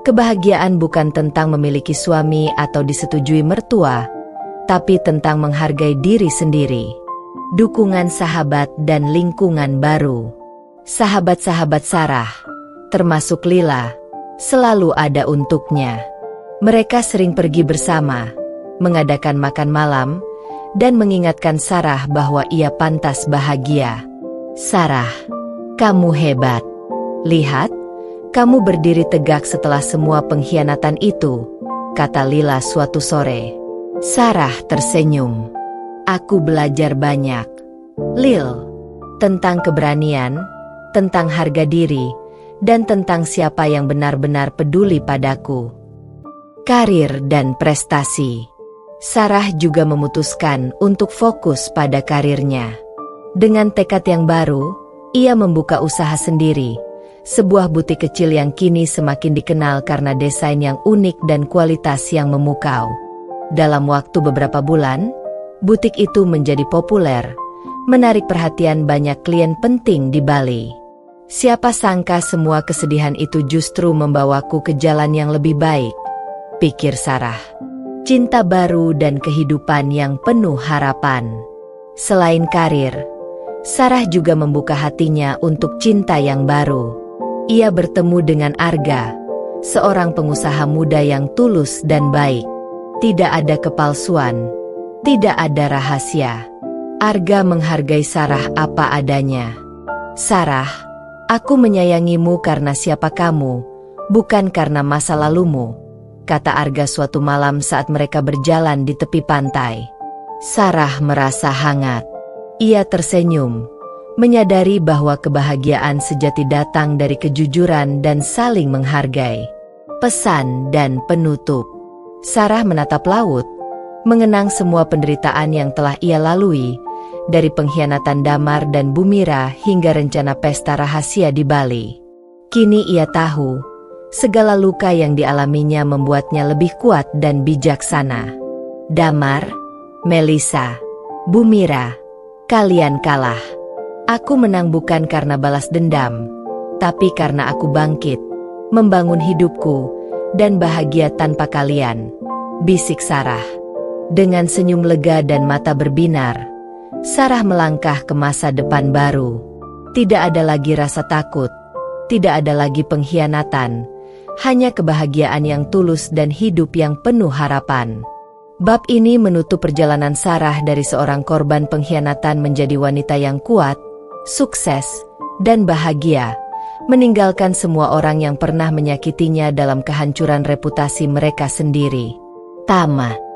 kebahagiaan bukan tentang memiliki suami atau disetujui mertua, tapi tentang menghargai diri sendiri. Dukungan sahabat dan lingkungan baru. Sahabat-sahabat Sarah, termasuk Lila, selalu ada untuknya. Mereka sering pergi bersama, mengadakan makan malam, dan mengingatkan Sarah bahwa ia pantas bahagia. Sarah, kamu hebat. Lihat, kamu berdiri tegak setelah semua pengkhianatan itu, kata Lila suatu sore. Sarah tersenyum. Aku belajar banyak, Lil, tentang keberanian, tentang harga diri, dan tentang siapa yang benar-benar peduli padaku. Karir dan prestasi. Sarah juga memutuskan untuk fokus pada karirnya. Dengan tekad yang baru, ia membuka usaha sendiri, sebuah butik kecil yang kini semakin dikenal karena desain yang unik dan kualitas yang memukau. Dalam waktu beberapa bulan, butik itu menjadi populer, menarik perhatian banyak klien penting di Bali. Siapa sangka semua kesedihan itu justru membawaku ke jalan yang lebih baik, pikir Sarah. Cinta baru dan kehidupan yang penuh harapan. Selain karir, Sarah juga membuka hatinya untuk cinta yang baru. Ia bertemu dengan Arga, seorang pengusaha muda yang tulus dan baik. Tidak ada kepalsuan, tidak ada rahasia. Arga menghargai Sarah apa adanya. Sarah, aku menyayangimu karena siapa kamu, bukan karena masa lalumu, kata Arga suatu malam saat mereka berjalan di tepi pantai. Sarah merasa hangat. Ia tersenyum, menyadari bahwa kebahagiaan sejati datang dari kejujuran dan saling menghargai. Pesan dan penutup. Sarah menatap laut, mengenang semua penderitaan yang telah ia lalui, dari pengkhianatan Damar dan Bumira hingga rencana pesta rahasia di Bali. Kini ia tahu, segala luka yang dialaminya membuatnya lebih kuat dan bijaksana. Damar, Melisa, Bumira, kalian kalah. Aku menang bukan karena balas dendam, tapi karena aku bangkit, membangun hidupku, dan bahagia tanpa kalian, bisik Sarah. Dengan senyum lega dan mata berbinar, Sarah melangkah ke masa depan baru. Tidak ada lagi rasa takut, tidak ada lagi pengkhianatan, hanya kebahagiaan yang tulus dan hidup yang penuh harapan. Bab ini menutup perjalanan Sarah dari seorang korban pengkhianatan menjadi wanita yang kuat, sukses, dan bahagia, meninggalkan semua orang yang pernah menyakitinya dalam kehancuran reputasi mereka sendiri. Tamat.